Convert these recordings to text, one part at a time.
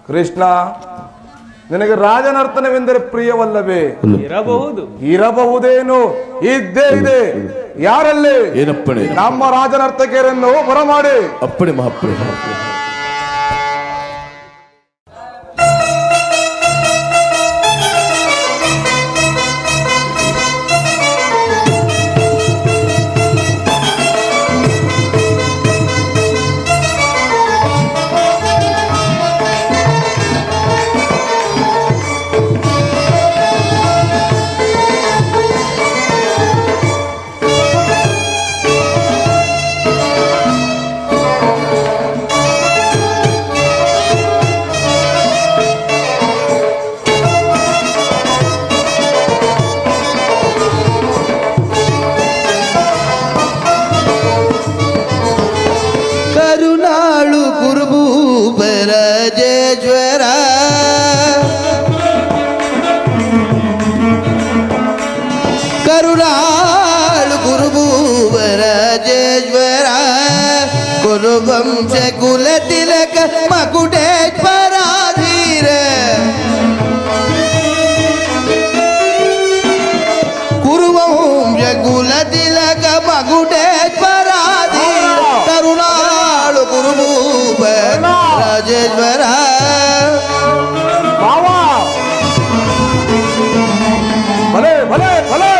ಕೃಷ್ಣ, ನಿನಗೆ ರಾಜನರ್ತನವೆಂದರೆ ಪ್ರಿಯವಲ್ಲವೇ? ಇರಬಹುದೇನು? ಇದ್ದೇ ಇದೆ. ಯಾರಲ್ಲಿ? ಏನಪ್ಪಣೆ? ನಮ್ಮ ರಾಜನರ್ತಕಿಯರನ್ನು ಬರಮಾಡಿ. ಅಪ್ಪಣೆ ಮಹಾಪ್ಪಣೆ. ಗುರುವಂಶ ಕುಲ ತಿಲಕ ಮಕುಟೇಶ್ವರಾಧೀರ ಗುರುವಂಶ ಕುಲ ತಿಲಕ ಮಕುಟೇಶ್ವರಾಧೀರ ಕರುಣಾಳು ಗುರುಭೂಪ ರಾಜೇಶ್ವರ ಭಲೆ ಭಲೆ ಭಲೆ.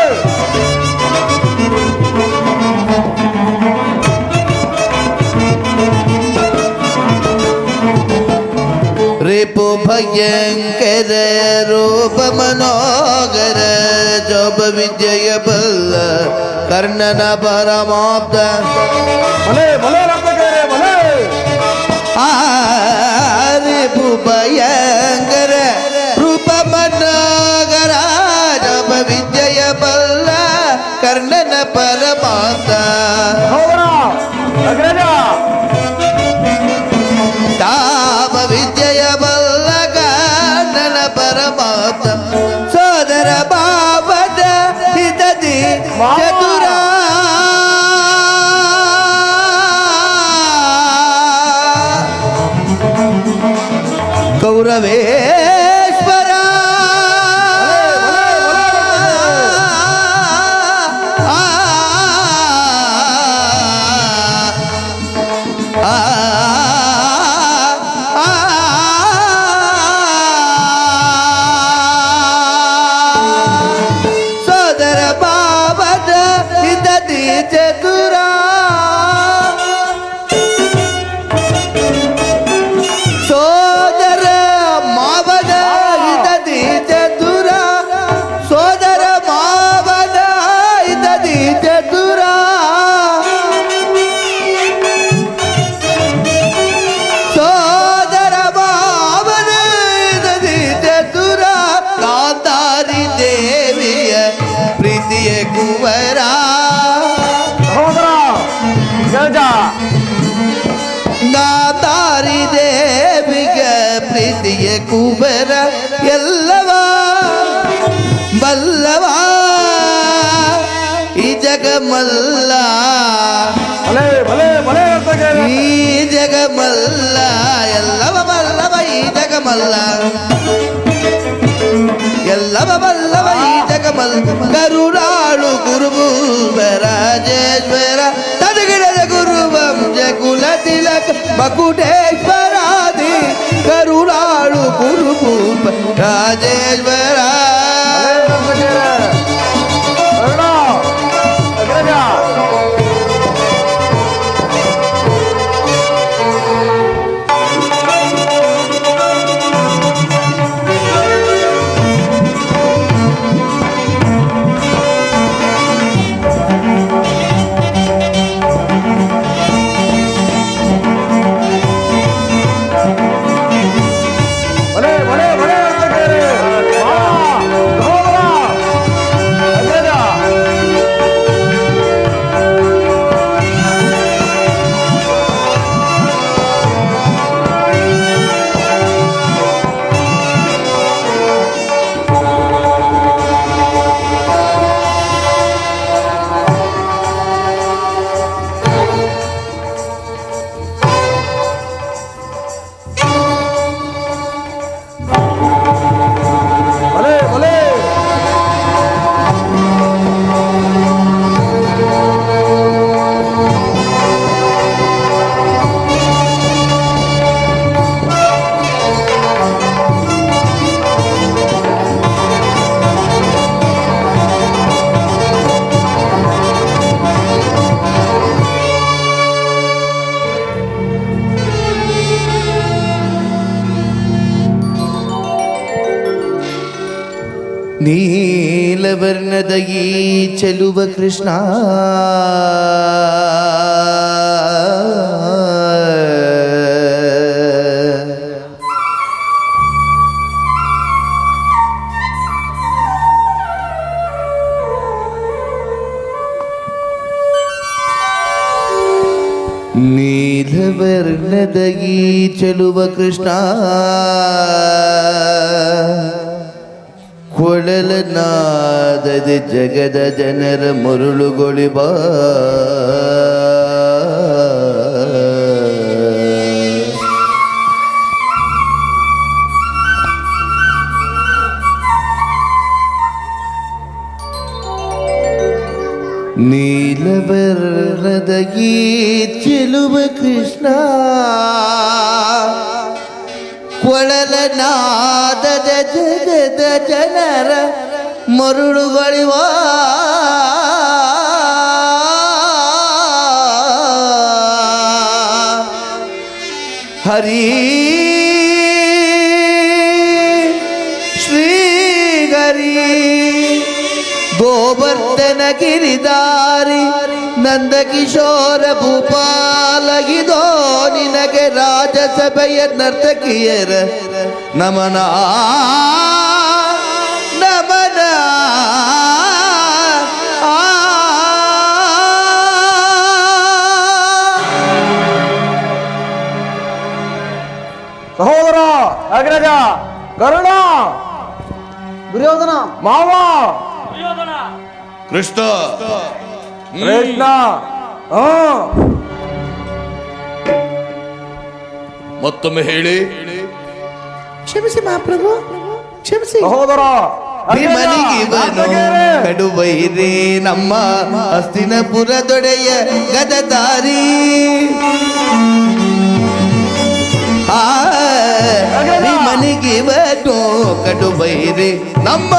रिपु भयंकर रूप मनोगर जब विजय बल कर्णन परमाप्त भले भले भले. रिपु भयंकर रूप मनोगर जब विजय बल कर्णन परमाप्त ताप विजय बल कर्णन परमाप्त सोदर बाबद हितದಿ ಚತುರ ಕೌರವೇಶ್ವರ ಸೋದರ ಬಾಬದ ಹಿತದಿ ಚತುರ ಸೋದರ ಮಾವದ ಹಿತದಿ ಚತುರ ಸೋದರ ಮಾವದ ಹಿತದಿ ಚತುರ ಸೋದರ ಮಾವದ ಹಿತದಿ ಚತುರ ಗಾಂಧಾರಿ ದೇವಿಯ ಪ್ರೀತಿಯ ಕುವರ ಗಾಂಧಾರಿ ದೇವಿಗ ಪ್ರೀತಿಯ ಕುವರ ಎಲ್ಲವ ಬಲ್ಲವ ಈ ಜಗಮಲ್ಲ ಈ ಜಗಮಲ್ಲ ಎಲ್ಲವ ಬಲ್ಲವ ಈ ಜಗಮಲ್ಲ ಎಲ್ಲವ ಬಲ್ಲವ ಈ ಜಗಮಲ್ಲ ಕರುಣಾಳು ಗುರುಭೂಪ ರಾಜೇಶ್ವರ ತದಗಿಡದ ಗುರುವಂಶ ಕುಲ ತಿಲಕ ಮಕುಟೇಶ್ವರಾದಿ ಕರುಣಾಳು ಗುರುಭೂಪ ರಾಜೇಶ್ವರ ನೀಲವರ್ಣದ ಈ ಚೆಲುವ ಕೃಷ್ಣ ನೀಲವರ್ಣದ ಈ ಚೆಲುವ ಕೃಷ್ಣ ಕೊಳಲನಾದದ ಜಗದ ಜನರ ಮರುಳುಗೊಳಿಬ ನೀಲವರ್ಣದ ಈ ಚೆಲುವ ಕೃಷ್ಣ ಕೊಳಲನಾದದ ಜಗದ ಜನರ ಮರುಳುಗಳಿವ ಹರಿ ಶ್ರೀಗರಿ ಗೋವರ್ಧನ ಗಿರಿದಾರಿ ನಂದಕಿಶೋರ ಭೂಪಾಲಗಿದೋ ನಿನಗೆ ರಾಜಸಭೆಯ ನರ್ತಕಿಯರ ನಮನ ನಮನ ಸಹೋದರ ಅಗ್ರಜ ಕರುಣ ದುರ್ಯೋಧನ ಮಾವ ಕೃಷ್ಣ ಕೃಷ್ಣ ಮತ್ತೊಮ್ಮೆ ಹೇಳಿ. ಕ್ಷಮಿಸಿ ಮಹಾಪ್ರಭು, ಕ್ಷಮಿಸಿ. ಸಹೋದರ ಭೀಮನಿಗಿವನು ಕಡುವೈರಿ ನಮ್ಮ ಹಸ್ತಿನಪುರದೊಡೆಯ ಗದದಾರಿ ಭೀಮನಿಗಿವನು ಕಡುವೈರಿ ನಮ್ಮ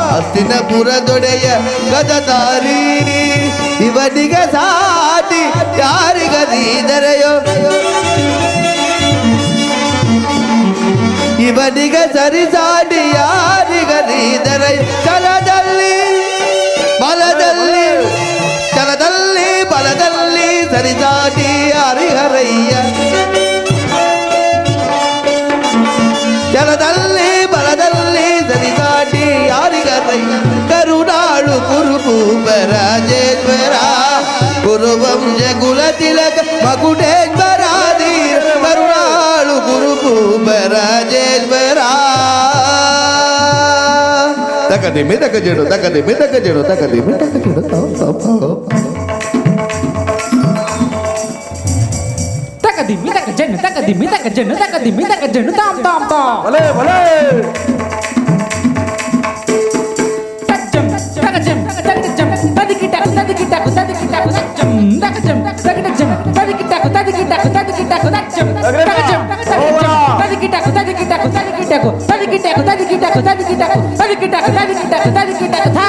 ಹಸ್ತಿನಪುರದೊಡೆಯ ಗದದಾರಿ ಇವನಿಗ ಸಾಟಿ ಯಾರಿಗರೀದರೆಯೋ ಇವನಿಗ ಸರಿಸಾಟಿ ಯಾರಿಗರೀದರೆ ಛಲದಲ್ಲಿ ಬಲದಲ್ಲಿ ಛಲದಲ್ಲಿ ಬಲದಲ್ಲಿ ಸರಿಸಾಟಿ ಯಾರಿಗರಯ್ಯ ಛಲದಲ್ಲಿ ಬಲದಲ್ಲಿ ಸರಿಸಾಟಿ ಯಾರಿಗರಯ್ಯ ಕರುಣಾಳು ಕುರುಭೂಪ ರಾಜೇಶ್ವರ ಕುರುವಂಶ ಕುಲ ತಿಲಕ ಮಕುಟೇಶ್ವರಾದಿ ಕರುಣಾಳು ಕುರುಭೂಪ ರಾಜೇಶ್ವರ ತಕದಿ ಮಿದಕ ಜಡು ತಕದಿ ಮಿದಕ ಜಡು ತಕದಿ ಮಿದಕ ಜಡು ತಕದಿ ಮಿದಕ ಜನ್ನು ತಕದಿ ಮಿದಕ ಜನ್ನು ತಕದಿ ಮಿದಕ ಜನ್ನು ತಾಮ್ ತಾಮ್ ತಾಮ್ ಭಲೆ ಭಲೆ ತಜ್ಜಂ ತಗಜಂ ತಗಜಂ ತದಿಕಿಟಕು ತದಿಕಿಟಕು ತದಿಕಿಟಕು ತಜ್ಜಂ ತಗಜಂ ತಗಜಂ ತದಿಕಿಟಕು ತದಿಕಿಟಕು ತದಿಕಿಟಕು ತಜ್ಜಂ ತಗಜಂ ತದಿಕಿಟಕು ತದಿಕಿಟಕು ತದಿಕಿಟಕು ತದಿಕಿಟಕು ತದಿಕಿಟಕು ತದಿಕಿಟಕು ತದಿಕಿಟಕು ತದಿಕಿಟಕು ತದಿಕಿಟಕು ಥಾ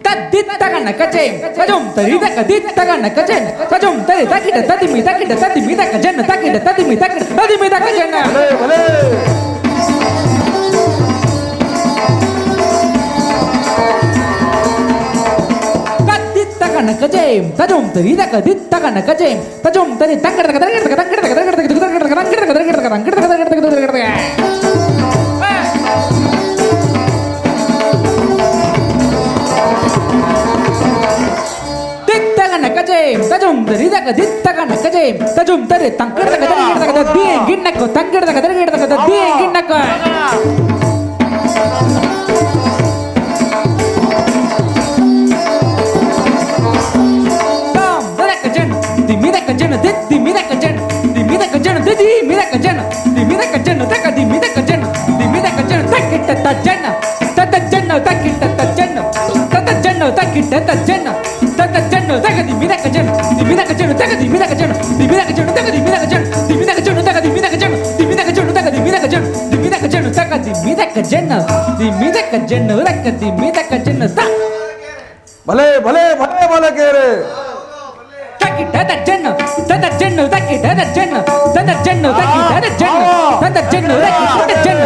ತದ್ದಿತ್ ತಗಣ್ಣ ಕಚೇಂ ತಜುಂ ತರಿ ತಕದಿತ್ ತಗಣ್ಣ ಕಚೇಂ ತಜುಂ ತರಿ ತಕಿಟ ತದಿಮಿ ತಕಿಟ ತದಿಮಿ ತಕ ಜನ್ನ ತಕಿಟ ತದಿಮಿ ತಕಿಟ ತದಿಮಿ ತಕ ಜನ್ನ ಭಲೆ ಭಲೆ ತದ್ದಿತ್ ತಗಣ್ಣ ಕಚೇಂ ತಜುಂ ತರಿ ತಕದಿತ್ ತಗಣ್ಣ ಕಚೇಂ ತಜುಂ ತರಿ ತಕಿಟ ತಕ ತಕಿಟ ತಕ ತಕಿಟ ತಕ ತಕಿಟ ತಕ ತಕಿಟ ತಕ ತಕಿಟ ತಕ ತಕಿಟ ತಕ ತಕಿಟ ತಕ ತಕಿಟ ತಕ ತಕಿಟ ತಕ ಕಜೇಂ ತಜುಂ ತರಿ ತಕ ದಿತ್ ತಗಣ್ಣ ಕಜೇಂ ತಜುಂ ತರಿ ತಂಕಿಡ ತಕ ತರಿಗಿಡ ತಕ ದಿ ಗಿಣ್ಣಕ್ಕ ತಂಕಿಡ ತಕ ತರಿಗಿಡ ತಕ ದಿ ಗಿಣ್ಣಕ್ಕ ತಾಮ್ ದರಕ ಜನ್ ದಿಮಿದಕ ಜನ್ ದಿತ್ ದಿಮಿದಕ ಜನ್ ದಿಮಿದಕ ಜನ್ ದಿದಿ ಮಿದಕ ಜನ್ ದಿಮಿದಕ ಜನ್ ತಕ ದಿಮಿದಕ ಜನ್ ದಿಮಿದಕ ಜನ್ ತಕಿಟ ತಜ್ಜನ್ನ ತಜ್ಜನ್ನ ತಕಿಟ ತಜ್ಜನ್ನ ತಜ್ಜನ್ನ ತಕಿಟ ತಜ್ಜನ್ನ ತಜ್ಜನ್ನ ತಗದಿ ಮಿದಕ ಜನ್ ದಿಮಿದಕ ಜನ್ ತಗದಿ ಮಿದಕ ಜನ್ ದಿಮಿದಕ ಜನ್ ತಗದಿ ಮಿದಕ ಜನ್ ದಿಮಿದಕ ಜನ್ ತಗದಿ ಮಿದಕ ಜನ್ ದಿಮಿದಕ ಜನ್ ತಗದಿ ಮಿದಕ ಜನ್ ದಿಮಿದಕ ಜನ್ ತಗದಿ ಮಿದಕ ಜನ್ ದಿಮಿದಕ ಜನ್ ರಕದಿ ಮಿದಕ ಜನ್ ತ ಭಲೆ ಭಲೆ ಭಲೆ ಭಲೆ ಕೇರೆ ತಕಿಟ ತಜ್ಜನ್ನ ತಜ್ಜನ್ನ ತಕಿಟ ತಜ್ಜನ್ನ ತಜ್ಜನ್ನ ತಕಿಟ ತಜ್ಜನ್ನ ತಜ್ಜನ್ನ ತಕಿಟ ತಜ್ಜನ್ನ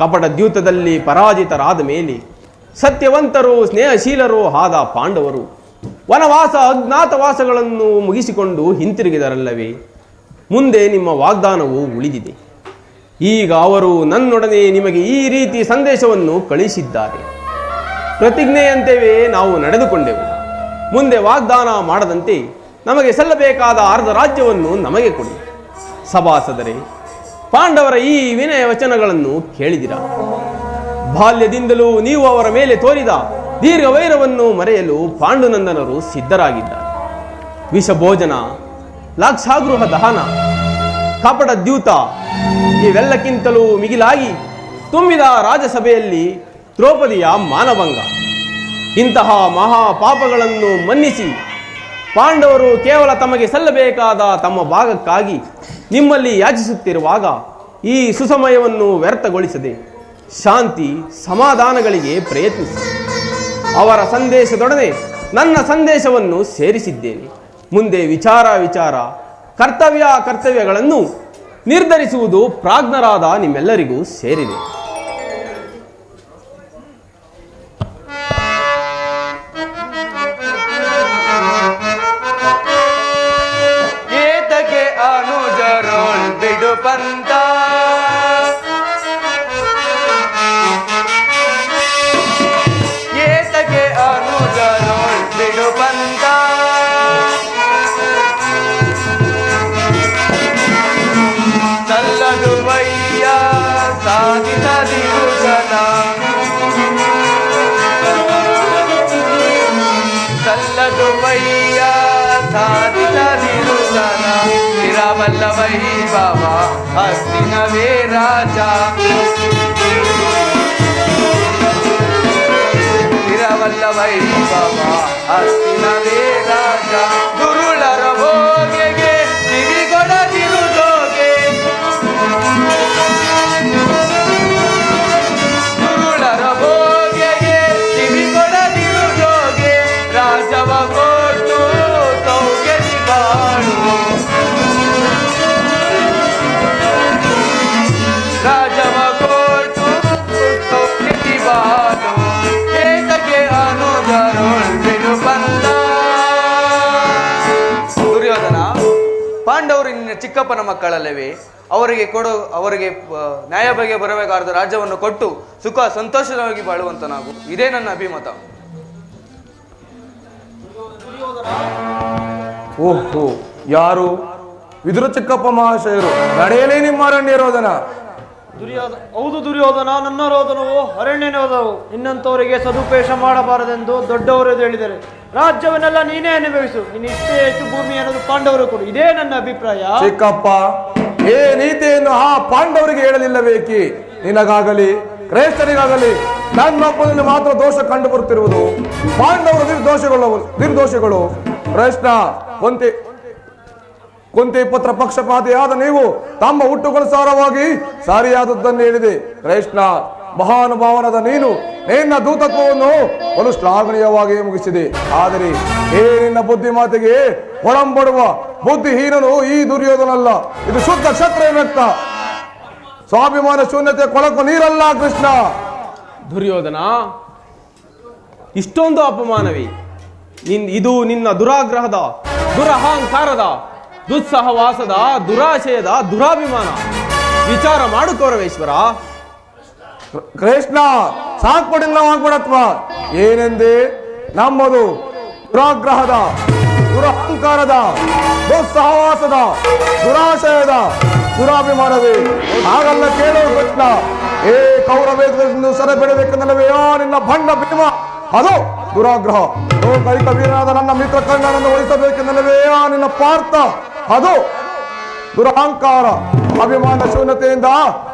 ಕಪಟ ದ್ಯೂತದಲ್ಲಿ ಪರಾಜಿತರಾದ ಮೇಲೆ ಸತ್ಯವಂತರು ಸ್ನೇಹಶೀಲರು ಆದ ಪಾಂಡವರು ವನವಾಸ ಅಜ್ಞಾತವಾಸಗಳನ್ನು ಮುಗಿಸಿಕೊಂಡು ಹಿಂತಿರುಗಿದರಲ್ಲವೇ? ಮುಂದೆ ನಿಮ್ಮ ವಾಗ್ದಾನವು ಉಳಿದಿದೆ. ಈಗ ಅವರು ನನ್ನೊಡನೆ ನಿಮಗೆ ಈ ರೀತಿ ಸಂದೇಶವನ್ನು ಕಳಿಸಿದ್ದಾರೆ. ಪ್ರತಿಜ್ಞೆಯಂತೆಯೇ ನಾವು ನಡೆದುಕೊಂಡೆವು. ಮುಂದೆ ವಾಗ್ದಾನ ಮಾಡದಂತೆ ನಮಗೆ ಸಲ್ಲಬೇಕಾದ ಅರ್ಧ ರಾಜ್ಯವನ್ನು ನಮಗೆ ಕೊಡಿ. ಸಭಾಸದರೇ, ಪಾಂಡವರ ಈ ವಿನಯ ವಚನಗಳನ್ನು ಕೇಳಿದಿರ. ಬಾಲ್ಯದಿಂದಲೂ ನೀವು ಅವರ ಮೇಲೆ ತೋರಿದ ದೀರ್ಘ ವೈರವನ್ನು ಮರೆಯಲು ಪಾಂಡುನಂದನರು ಸಿದ್ಧರಾಗಿದ್ದಾರೆ. ವಿಷಭೋಜನ, ಲಾಕ್ಷಾಗೃಹ ದಹನ, ಕಪಟ ದ್ಯೂತ ಇವೆಲ್ಲಕ್ಕಿಂತಲೂ ಮಿಗಿಲಾಗಿ ತುಂಬಿದ ರಾಜಸಭೆಯಲ್ಲಿ ದ್ರೌಪದಿಯ ಮಾನಭಂಗ, ಇಂತಹ ಮಹಾ ಪಾಪಗಳನ್ನು ಮನ್ನಿಸಿ ಪಾಂಡವರು ಕೇವಲ ತಮಗೆ ಸಲ್ಲಬೇಕಾದ ತಮ್ಮ ಭಾಗಕ್ಕಾಗಿ ನಿಮ್ಮಲ್ಲಿ ಯಾಚಿಸುತ್ತಿರುವಾಗ ಈ ಸುಸಮಯವನ್ನು ವ್ಯರ್ಥಗೊಳಿಸದೆ ಶಾಂತಿ ಸಮಾಧಾನಗಳಿಗೆ ಪ್ರಯತ್ನಿಸಿ. ಅವರ ಸಂದೇಶದೊಡನೆ ನನ್ನ ಸಂದೇಶವನ್ನು ಸೇರಿಸಿದ್ದೇನೆ. ಮುಂದೆ ವಿಚಾರ ಕರ್ತವ್ಯಗಳನ್ನು ನಿರ್ಧರಿಸುವುದು ಪ್ರಾಜ್ಞರಾದ ನಿಮ್ಮೆಲ್ಲರಿಗೂ ಸೇರಿದೆ. ಏತಕ್ಕೆ ಅನುಜರೋಳ್ ಬಿಡು ಪಂತ, ಏತಕ್ಕೆ ಅನುಜರೋಳ್ ಬಿಡು ಪಂತ, ಸಲ್ಲದು ವಯ್ಯ ಸಾಧಿಸದಿರು ಜನ, ಸಲ್ಲದು ವಯ್ಯ ಸಾಧಿಸದಿರು ಜನ, ಇರಬಲ್ಲ ವೈಭವ ಹಸ್ತಿನವೇ ರಾಜ, ಇರಬಲ್ಲ ವೈಭವ ಹಸ್ತಿನವೇ ರಾಜ, ದುರುಳರ ಭೋಗೆಗೆ ಕಿವಿಗೊಡದಿರು ಜೋಗೆ, ದುರುಳರ ಭೋಗೆಗೆ ಕಿವಿಗೊಡದಿರು ಜೋಗೆ, ರಾಜವ ಕೊಟ್ಟು ಸೌಖ್ಯದಿ ಬಾಳು, ರಾಜವ ಕೊಟ್ಟು ಸೌಖ್ಯದಿ ಬಾಳು, ಏತಕ್ಕೆ ಅನುಜರೋಳ್ ಬಿಡು ಬಂದ. ದುರ್ಯೋಧನ, ಪಾಂಡವರು ನಿನ್ನ ಚಿಕ್ಕಪ್ಪನ ಮಕ್ಕಳಲ್ಲವೇ? ಅವರಿಗೆ ನ್ಯಾಯ ಬಗೆ ಬರಬೇಕಾದ ರಾಜ್ಯವನ್ನು ಕೊಟ್ಟು ಸುಖ ಸಂತೋಷವಾಗಿ ಬಾಳುವಂತನಾಗು. ಇದೇ ನನ್ನ ಅಭಿಮತ. ಓಹೋ, ಯಾರು? ವಿದುರ ಚಿಕ್ಕಪ್ಪ ಮಹಾಶಯರು. ನಡೆಯಲೇ ನಿಮ್ಮ ಅರಣ್ಯರೋಧನ. ಹೌದು ದುರ್ಯೋಧನ, ನನ್ನ ರೋದನವು ಅರಣ್ಯನೋದವು. ನಿನ್ನಂತವರಿಗೆ ಸದುಪೇಶ ಮಾಡಬಾರದೆಂದು ದೊಡ್ಡವರು ಹೇಳಿದರೆ ರಾಜ್ಯವನ್ನೆಲ್ಲ ನೀನೇ ಅನುಭವಿಸು. ನೀನು ಇಷ್ಟೇ ಹೆಚ್ಚು ಭೂಮಿ ಅನ್ನೋದು ಪಾಂಡವರು ಕೊಡು. ಇದೇ ನನ್ನ ಅಭಿಪ್ರಾಯ. ಚಿಕ್ಕಪ್ಪ, ಏ ನೀತಿಯನ್ನು ಆ ಪಾಂಡವರಿಗೆ ಹೇಳಲಿಲ್ಲಬೇಕಿ? ನಿನಗಾಗಲಿ ಕ್ರೈಸ್ತರಿಗಾಗಲಿ ನನ್ನೊಬ್ಬನಲ್ಲಿ ಮಾತ್ರ ದೋಷ ಕಂಡು ಬರುತ್ತಿರುವುದು. ಪಾಂಡವರು ನಿರ್ದೋಷಗಳು. ಕೃಷ್ಣ, ಕುಂತಿ ಪುತ್ರ ಪಕ್ಷಪಾತಿಯಾದ ನೀವು ತಮ್ಮ ಹುಟ್ಟುಗೊಳಿಸಾರವಾಗಿ ಸರಿಯಾದದ್ದನ್ನು ಹೇಳಿದೆ. ಕೃಷ್ಣ, ಮಹಾನುಭಾವನದ ನೀನು ನಿನ್ನ ದೂತತ್ವವನ್ನು ಒಂದು ಶ್ಲಾಘನೀಯವಾಗಿ ಮುಗಿಸಿದೆ. ಆದರೆ ನಿನ್ನ ಬುದ್ಧಿ ಮಾತಿಗೆ ಒಳಂಬಡುವ ಬುದ್ಧಿಹೀನನು ಈ ದುರ್ಯೋಧನಲ್ಲ. ಇದು ಶುದ್ಧ ಕ್ಷತ್ರಿಯ ರಕ್ತ. ಸ್ವಾಭಿಮಾನ ಶೂನ್ಯತೆ ಕೊಳಕು ನೀರಲ್ಲ ಕೃಷ್ಣ. ದುರ್ಯೋಧನ, ಇಷ್ಟೊಂದು ಅಪಮಾನವೇ? ಇದು ನಿನ್ನ ದುರಾಗ್ರಹದ, ದುರಹಂಕಾರದ, ದುಸ್ಸಹವಾಸದ, ದುರಾಶಯದ, ದುರಾಭಿಮಾನ. ವಿಚಾರ ಮಾಡು ಕೌರವೇಶ್ವರ. ಕೃಷ್ಣ, ಸಾಕ್ಬಿಡಿಲ್ಲವಾಗ್ಬಿಡತ್ವ. ಏನೆಂದೇ? ನಮ್ಮದು ದುರಾಗ್ರಹದ, ದುರಹಂಕಾರದ, ದುಸ್ಸಹವಾಸದ, ದುರಾಶಯದ, ದುರಾಭಿಮಾನವೇ. ಹಾಗಲ್ಲ ಕೇಳು ಕೃಷ್ಣ. ಕೌರವೇಂದ್ರ ಸರ ಬೆಳಬೇಕೆಂದಲ್ಲವೇ ನಿನ್ನ ಭಂಡ ಭೀಮ, ಅದು ದುರಾಗ್ರಹ. ಕೈಕ ವೀರನಾದ ನನ್ನ ಮಿತ್ರ ಕರ್ಣನನ್ನು ಉಳಿಸಬೇಕೆಂದಲ್ಲವೇ ನಿನ್ನ ಪಾರ್ಥ, ಅದು ದುರಹಂಕಾರ. ಅಭಿಮಾನ ಶೂನ್ಯತೆಯಿಂದ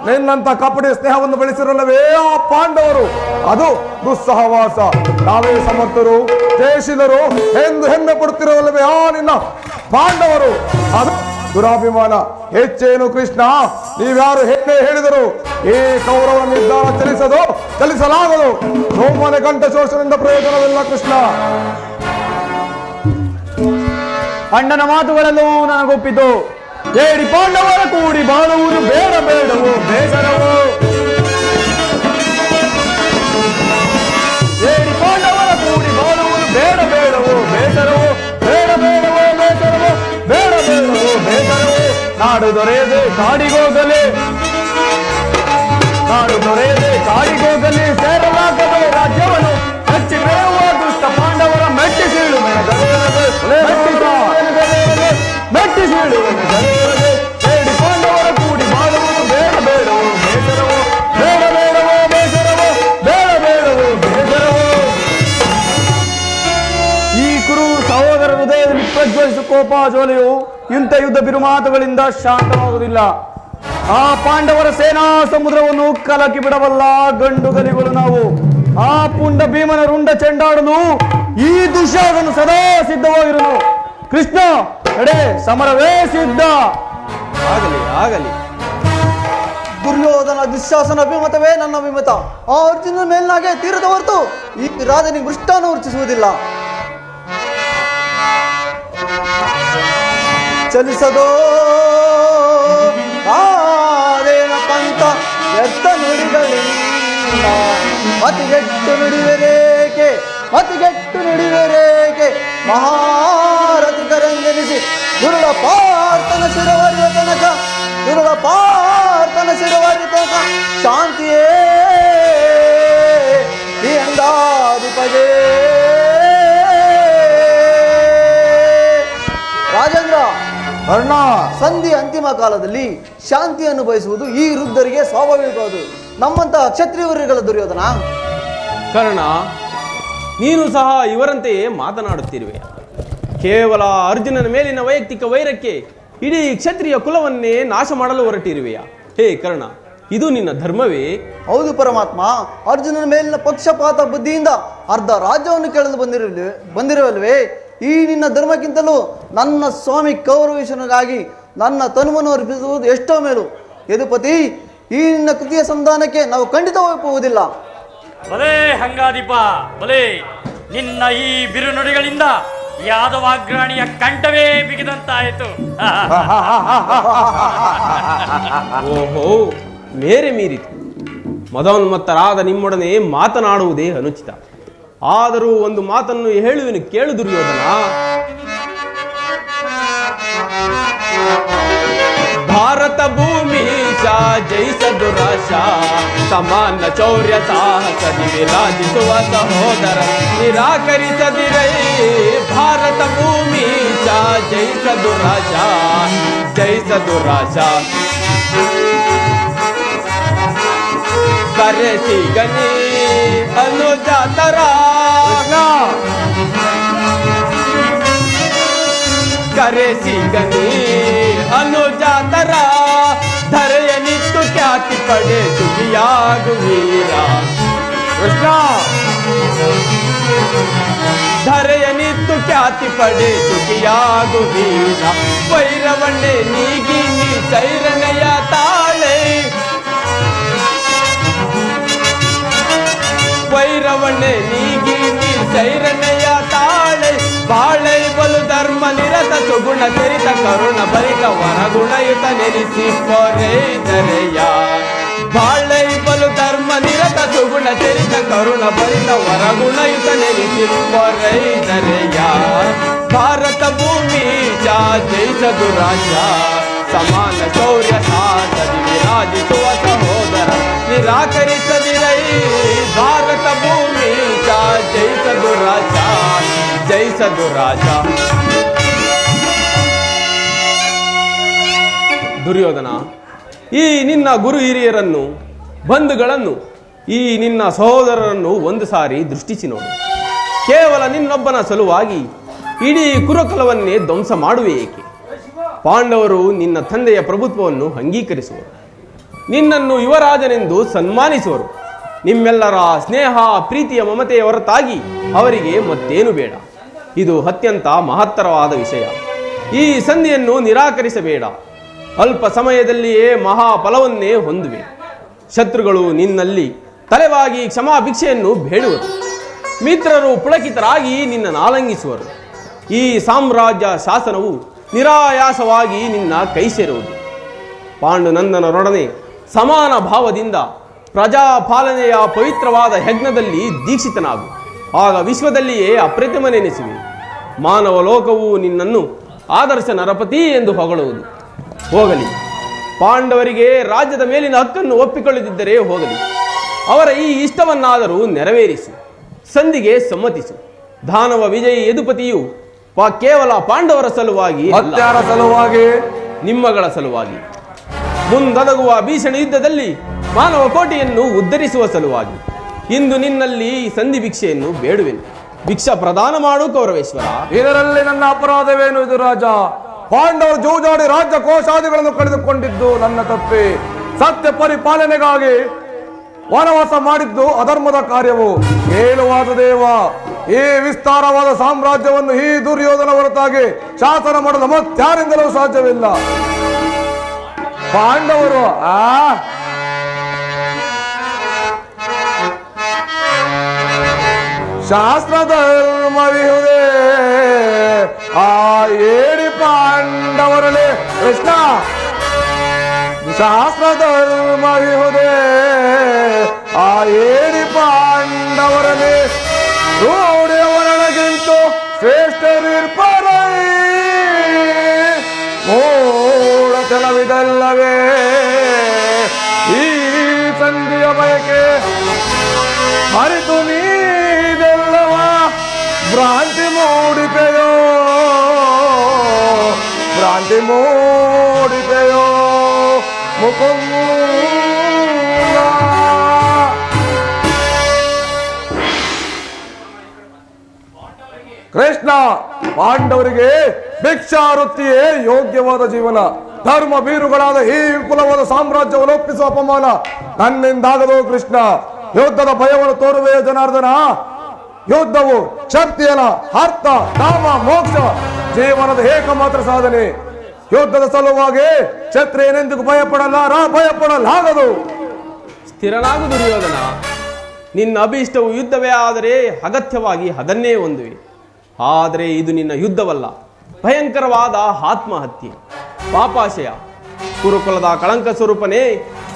ನಿನ್ನಂತ ಕಪಟಿ ಸ್ನೇಹವನ್ನು ಬೆಳೆಸಿರಲ್ಲವೇ ಆ ಪಾಂಡವರು, ಅದು ದುಸ್ಸಹವಾಸ. ನಾವೇ ಸಮರ್ಥರು, ಜಯಶೀಲರು ಎಂದು ಹೆಮ್ಮೆ ಪಡುತ್ತಿರವಲ್ಲವೇ ಆ ನಿನ್ನ ಪಾಂಡವರು, ಅದು ದುರಾಭಿಮಾನ. ಹೆಚ್ಚೇನು ಕೃಷ್ಣ, ನೀವ್ಯಾರು ಹೆಣ್ಣೆ ಹೇಳಿದರು ಈ ಕೌರವರ ನಿರ್ಧಾರ ಚಲಿಸಲಾಗದು. ಸೋಮನೆ ಕಂಠ ಶೋಷಣೆಯಿಂದ ಪ್ರಯೋಜನವಿಲ್ಲ ಕೃಷ್ಣ. ಅಣ್ಣನ ಮಾತುಗಳೆಲ್ಲವೂ ನನಗೊಪ್ಪಿತು. ಏಡಿ ಪಾಂಡವರ ಕೂಡಿ ಬಾಳುವುದು ಬೇಡವೋ ಬೇಸರವೋ? ನಾಡು ದೊರೆಯದೆ ಕಾಡಿಗೋಗಲಿ, ನಾಡು ದೊರೆಯದೆ ಕಾಡಿಗೋಗಲಿ, ಸೇರಲಾಗದೆ ರಾಜ್ಯವನ್ನು ಮೆಚ್ಚಿ ಮೇಳುವ ದುಷ್ಟ ಪಾಂಡವರ ಮೆಟ್ಟಿ ಸೀಳುವೆ ಮೆಟ್ಟಿ ಸೀಳುವೆ ಬೇಡಿ ಪಾಂಡವರ ಕೂಡಿ ಮಾಡುವುದು ಬೇಡ ಬೇಡವೋ ಬೇಸರವೋ, ಬೇಡ ಬೇಡವೋ ಬೇಸರವೋ, ಬೇಡ ಬೇಡವೋ ಬೇಸರವೋ. ಈ ಕುರು ಸಹೋದರ ಹೃದಯದಲ್ಲಿ ಪ್ರಜ್ವಲಿಸುವ ಕೋಪ ಜ್ವಾಲೆಯು ಇಂಥ ಯುದ್ಧ ಬಿರುಮಾತುಗಳಿಂದ ಶಾಂತವಾಗುವುದಿಲ್ಲ. ಆ ಪಾಂಡವರ ಸೇನಾ ಸಮುದ್ರವನ್ನು ಕಲಕಿ ಬಿಡಬಲ್ಲ ಗಂಡುಗಲಿಗಳು ನಾವು. ಆ ಪುಂಡ ಭೀಮನ ರುಂಡ ಚೆಂಡಾಡಲು ಈ ದುಶ್ಯಾಸನ ಸದಾ ಸಿದ್ಧವಾಗಿರುನು. ಕೃಷ್ಣ ನಡೆ, ಸಮರವೇ ಸಿದ್ಧ. ಆಗಲಿ ಆಗಲಿ. ದುರ್ಯೋಧನ ದುಶ್ಯಾಸನ ಅಭಿಮತವೇ ನನ್ನ ಅಭಿಮತ. ಆ ಅರ್ಜುನ ಮೇಲ್ನಾಗೆ ತೀರದ ಹೊರತು ಈ ರಾಜನಿಗೆ ಮೃಷ್ಟಾನ ವರ್ಚಿಸುವುದಿಲ್ಲ. ಚಲಿಸದೋ ಆದೇನ ಪಂಥ ವ್ಯರ್ಥ ನುಡಿಗಳಿಂದ ಮತಿಗೆಟ್ಟು ನುಡಿವೆರೇಕೆ, ಮತಿಗೆಟ್ಟು ನುಡಿವೆರೇಕೆ. ಮಹಾರಥಿ ಕರಂಜನಿಸಿ ದುರುಳ ಪಾರ್ಥನ ಶಿರವರಿಯ ತನಕ, ದುರುಳ ಪಾರ್ಥನ ಶಿರವರಿಯ ತನಕ ಶಾಂತಿಯೇ ಈ ಅಂದಾಧಿಪದೇ. ರಾಜೇಂದ್ರ, ಕರ್ಣ, ಸಂಧಿ ಅಂತಿಮ ಕಾಲದಲ್ಲಿ ಶಾಂತಿಯನ್ನು ಬಯಸುವುದು ಈ ವೃದ್ಧರಿಗೆ ಸ್ವಾಭಾವಿಕವಾದು. ನಮ್ಮಂತಹ ಕ್ಷತ್ರಿಯವರಿಗಳ ದುರ್ಯೋಧನ. ಕರ್ಣ, ನೀನು ಸಹ ಇವರಂತೆಯೇ ಮಾತನಾಡುತ್ತಿರುವೆ. ಕೇವಲ ಅರ್ಜುನನ ಮೇಲಿನ ವೈಯಕ್ತಿಕ ವೈರಕ್ಕೆ ಇಡೀ ಕ್ಷತ್ರಿಯ ಕುಲವನ್ನೇ ನಾಶ ಮಾಡಲು ಹೊರಟಿರುವೆಯಾ? ಹೇ ಕರ್ಣ, ಇದು ನಿನ್ನ ಧರ್ಮವೇ? ಹೌದು ಪರಮಾತ್ಮ. ಅರ್ಜುನನ ಮೇಲಿನ ಪಕ್ಷಪಾತ ಬುದ್ಧಿಯಿಂದ ಅರ್ಧ ರಾಜ್ಯವನ್ನು ಕೇಳಲು ಬಂದಿರುವಲ್ವೇ? ಈ ನಿನ್ನ ಧರ್ಮಕ್ಕಿಂತಲೂ ನನ್ನ ಸ್ವಾಮಿ ಕೌರವೇಶ್ವರನಿಗಾಗಿ ನನ್ನ ತನುವನ್ನು ಅರ್ಪಿಸುವುದು ಎಷ್ಟೋ ಮೇಲು. ಯದುಪತಿ, ಈ ನಿನ್ನ ಕೃತಿಯ ಸಂಧಾನಕ್ಕೆ ನಾವು ಖಂಡಿತ ಒಪ್ಪುವುದಿಲ್ಲ. ಬಲೇ ಹಂಗಾದೀಪ, ಬಲೇ. ನಿನ್ನ ಈ ಬಿರುನುಡಿಗಳಿಂದ ಯಾದವಾಗ್ರಾಣಿಯ ಕಂಠವೇ ಬಿಗಿದಂತಾಯಿತು. ಓಹೋ, ಮೇರೆ ಮೀರಿತು. ಮದೋನ್ಮತ್ತರಾದ ನಿಮ್ಮೊಡನೆ ಮಾತನಾಡುವುದೇ ಅನುಚಿತ. ಆದರೂ ಒಂದು ಮಾತನ್ನು ಹೇಳುವೆನು ಕೇಳು ದುರ್ಯೋಧನ. ಭಾರತ ಭೂಮಿ ಜಯಿಸ ದುರಾಶ, ಸಮಾನ ಚೌರ್ಯ ಸಾಹಸದಿ ವಿರಾಜಿಸುವ ಸಹೋದರ ನಿರಾಕರಿಸದಿರೈ. ಭಾರತ ಭೂಮಿ ಜಯಿಸ ದುರಾಶ, ಜಯಿಸ ದುರಾಶ. ಕರೆಸಿ ಗನಿ ಅನುಜಾತರ, ಕರೆಸಿ ಗನಿ ಅನುಜಾತರ. ಧರೆಯ ನಿತ್ತು ಖ್ಯಾತಿ ಪಡೆ ಸುಖಿಯಾಗುವೀರ. ಕೃಷ್ಣ, ಧರೆಯ ನಿತ್ತು ಖ್ಯಾತಿ ಪಡೆ ಸುಖಿಯಾಗುವೀರ. ವೈರವನ್ನೇ ನೀಗಿ ನೀ ಸೈರನೆಯ ತಾಳೆ, ವೈರವನ್ನೇ ನೀಗಿ ನೀ ಸೈರನೆಯ ತಾಳೆ. ಬಾಳೆ ಬಲು ಧರ್ಮ ನಿರತ ಸುಗುಣ ಚರಿತ ಕರುಣ ಭರಿತ ವರಗುಣಯುತ ನೆನೆಸಿ ಪೊರೆದರೆಯ. ಬಾಳೆ ಬಲು ಧರ್ಮ ನಿರತ ಸುಗುಣ ಚರಿತ ಕರುಣ ಭರಿತ ವರಗುಣಯುತ ನೆನೆಸಿ ಪೊರೆದರೆಯ. ಭಾರತ ಭೂಮಿ ಜಯಿಸ ದುರಾಶ, ಸಮಾನ ಶೌರ್ಯ ಸಾಧದಿ ವಿರಾಜಿಸುವ ಸಹೋದರ ನಿರಾಕರಿಸದಿರೈ. ಭಾರತ ಭೂಮಿ ಜಯಿಸ ದುರಾಶ, ಜಯಿಸ ದುರಾಶ. ದುರ್ಯೋಧನ, ಈ ನಿನ್ನ ಗುರು ಹಿರಿಯರನ್ನು, ಬಂಧುಗಳನ್ನು, ಈ ನಿನ್ನ ಸಹೋದರರನ್ನು ಒಂದು ಸಾರಿ ದೃಷ್ಟಿಸಿ ನೋಡು. ಕೇವಲ ನಿನ್ನೊಬ್ಬನ ಸಲುವಾಗಿ ಇಡೀ ಕುರುಕುಲವನ್ನೇ ಧ್ವಂಸ ಮಾಡುವೆ ಏಕೆ? ಪಾಂಡವರು ನಿನ್ನ ತಂದೆಯ ಪ್ರಭುತ್ವವನ್ನು ಅಂಗೀಕರಿಸುವರು, ನಿನ್ನನ್ನು ಯುವರಾಜನೆಂದು ಸನ್ಮಾನಿಸುವರು. ನಿಮ್ಮೆಲ್ಲರ ಸ್ನೇಹ ಪ್ರೀತಿಯ ಮಮತೆಯ ಹೊರತಾಗಿ ಅವರಿಗೆ ಮತ್ತೇನು ಬೇಡ. ಇದು ಅತ್ಯಂತ ಮಹತ್ತರವಾದ ವಿಷಯ. ಈ ಸಂಧಿಯನ್ನು ನಿರಾಕರಿಸಬೇಡ. ಅಲ್ಪ ಸಮಯದಲ್ಲಿಯೇ ಮಹಾಫಲವನ್ನೇ ಹೊಂದುವೆ. ಶತ್ರುಗಳು ನಿನ್ನಲ್ಲಿ ತಲೆವಾಗಿ ಕ್ಷಮಾಭಿಕ್ಷೆಯನ್ನು ಬೇಡುವರು. ಮಿತ್ರರು ಪುಳಕಿತರಾಗಿ ನಿನ್ನನ್ನು ಆಲಂಗಿಸುವರು. ಈ ಸಾಮ್ರಾಜ್ಯ ಶಾಸನವು ನಿರಾಯಾಸವಾಗಿ ನಿನ್ನ ಕೈ ಸೇರುವುದು. ಪಾಂಡುನಂದನರೊಡನೆ ಸಮಾನ ಭಾವದಿಂದ ಪ್ರಜಾಪಾಲನೆಯ ಪವಿತ್ರವಾದ ಯಜ್ಞದಲ್ಲಿ ದೀಕ್ಷಿತನಾಗು. ಆಗ ವಿಶ್ವದಲ್ಲಿಯೇ ಅಪ್ರತಿಮನೆನಿಸುವೆ. ಮಾನವ ಲೋಕವು ನಿನ್ನನ್ನು ಆದರ್ಶ ನರಪತಿ ಎಂದು ಹೊಗಳುವುದು. ಹೋಗಲಿ. ಪಾಂಡವರಿಗೆ ರಾಜ್ಯದ ಮೇಲಿನ ಹಕ್ಕನ್ನು ಒಪ್ಪಿಕೊಳ್ಳದಿದ್ದರೆ ಹೋಗಲಿ. ಅವರ ಈ ಇಷ್ಟವನ್ನಾದರೂ ನೆರವೇರಿಸು. ಸಂಧಿಗೆ ಸಮ್ಮತಿಸು. ದಾನವ ವಿಜಯಿ ಯದುಪತಿಯು ಕೇವಲ ಪಾಂಡವರ ಸಲುವಾಗಿ ಅಲ್ಲ, ಮತ್ಯಾರ ಸಲುವಾಗಿ? ನಿಮ್ಮಗಳ ಸಲುವಾಗಿ. ಮುಂದೊದಗುವ ಭೀಷಣ ಯುದ್ಧದಲ್ಲಿ ಮಾನವ ಕೋಟಿಯನ್ನು ಉದ್ಧರಿಸುವ ಸಲುವಾಗಿ ಇಂದು ನಿನ್ನಲ್ಲಿ ಸಂಧಿ ಭಿಕ್ಷೆಯನ್ನು ಬೇಡುವೆನು. ಭಿಕ್ಷಾ ಪ್ರದಾನ ಮಾಡು ಕೌರವೇಶ್ವರ. ಇದರಲ್ಲಿ ನನ್ನ ಅಪರಾಧವೇನು? ಇದು ರಾಜ, ಪಾಂಡವರು ಜೂಜಾಡಿ ರಾಜ್ಯ ಕೋಶಾದಿಗಳನ್ನು ಕಳೆದುಕೊಂಡಿದ್ದು ನನ್ನ ತಪ್ಪೆ. ಸತ್ಯ ಪರಿಪಾಲನೆಗಾಗಿ ವನವಾಸ ಮಾಡಿದ್ದು ಅಧರ್ಮದ ಕಾರ್ಯವು. ಹೇಳುವಾದ ದೇವ, ಈ ವಿಸ್ತಾರವಾದ ಸಾಮ್ರಾಜ್ಯವನ್ನು ಈ ದುರ್ಯೋಧನ ಹೊರತಾಗಿ ಶಾಸನ ಮಾಡಲು ಮತ್ತಾರಿಂದಲೂ ಸಾಧ್ಯವಿಲ್ಲ. ಪಾಂಡವರು ಶಾಸ್ತ್ರ ಧರ್ಮವಿಹುದೇ ಆ ಏಡಿ ಪಾಂಡವರಲ್ಲಿ ಕೃಷ್ಣ. ಶಾಸ್ತ್ರ ಧರ್ಮವಿಹುದೇ ಆ ಏಡಿ ಪಾಂಡವರಲ್ಲಿ ರೂಢಿಯವರೊಳಗಿಂತೂ ಶ್ರೇಷ್ಠರಿರ್ಪರೈ. ಮೂಢ ಕೆಲವಿದಲ್ಲವೇ ಈ ಸಂಧಿಯ ಬಯಕೆ ಮರೆತು ನೀದೆಲ್ಲವ ಭ್ರಾಂತಿ ಮೂಡಿಪೆಯೋ, ಭ್ರಾಂತಿ ಮೂಡಿಪೆಯೋ ಮುಕುಂದ. ಕೃಷ್ಣ, ಪಾಂಡವರಿಗೆ ಭಿಕ್ಷಾವೃತ್ತಿಯೇ ಯೋಗ್ಯವಾದ ಜೀವನ. ಧರ್ಮ ಬೀರುಗಳಾದ ಈ ವಿಪುಲವಾದ ಸಾಮ್ರಾಜ್ಯವನ್ನು ಒಪ್ಪಿಸುವ ಅಪಮಾನ ನನ್ನಿಂದಾಗದು ಕೃಷ್ಣ. ಯುದ್ಧದ ಭಯವನ್ನು ತೋರುವೆಯ ಜನಾರ್ದನ. ಯುದ್ಧವು ಶಕ್ತಿಯನ ಅರ್ಥ, ಕಾಮ, ಮೋಕ್ಷ, ಜೀವನದ ಏಕಮಾತ್ರ ಸಾಧನೆ. ಯುದ್ಧದ ಸಲುವಾಗಿ ಕ್ಷತ್ರಿಯನೆಂದಿಗೂ ಭಯಪಡಲಾಗದು. ಸ್ಥಿರನಾಗು ದುರ್ಯೋಧನ. ನಿನ್ನ ಅಭೀಷ್ಟವು ಯುದ್ಧವೇ ಆದರೆ ಅಗತ್ಯವಾಗಿ ಅದನ್ನೇ ಹೊಂದುವೆ. ಆದರೆ ಇದು ನಿನ್ನ ಯುದ್ಧವಲ್ಲ, ಭಯಂಕರವಾದ ಆತ್ಮಹತ್ಯೆ, ಪಾಪಾಶಯ. ಕುರುಕುಲದ ಕಳಂಕ ಸ್ವರೂಪನೇ,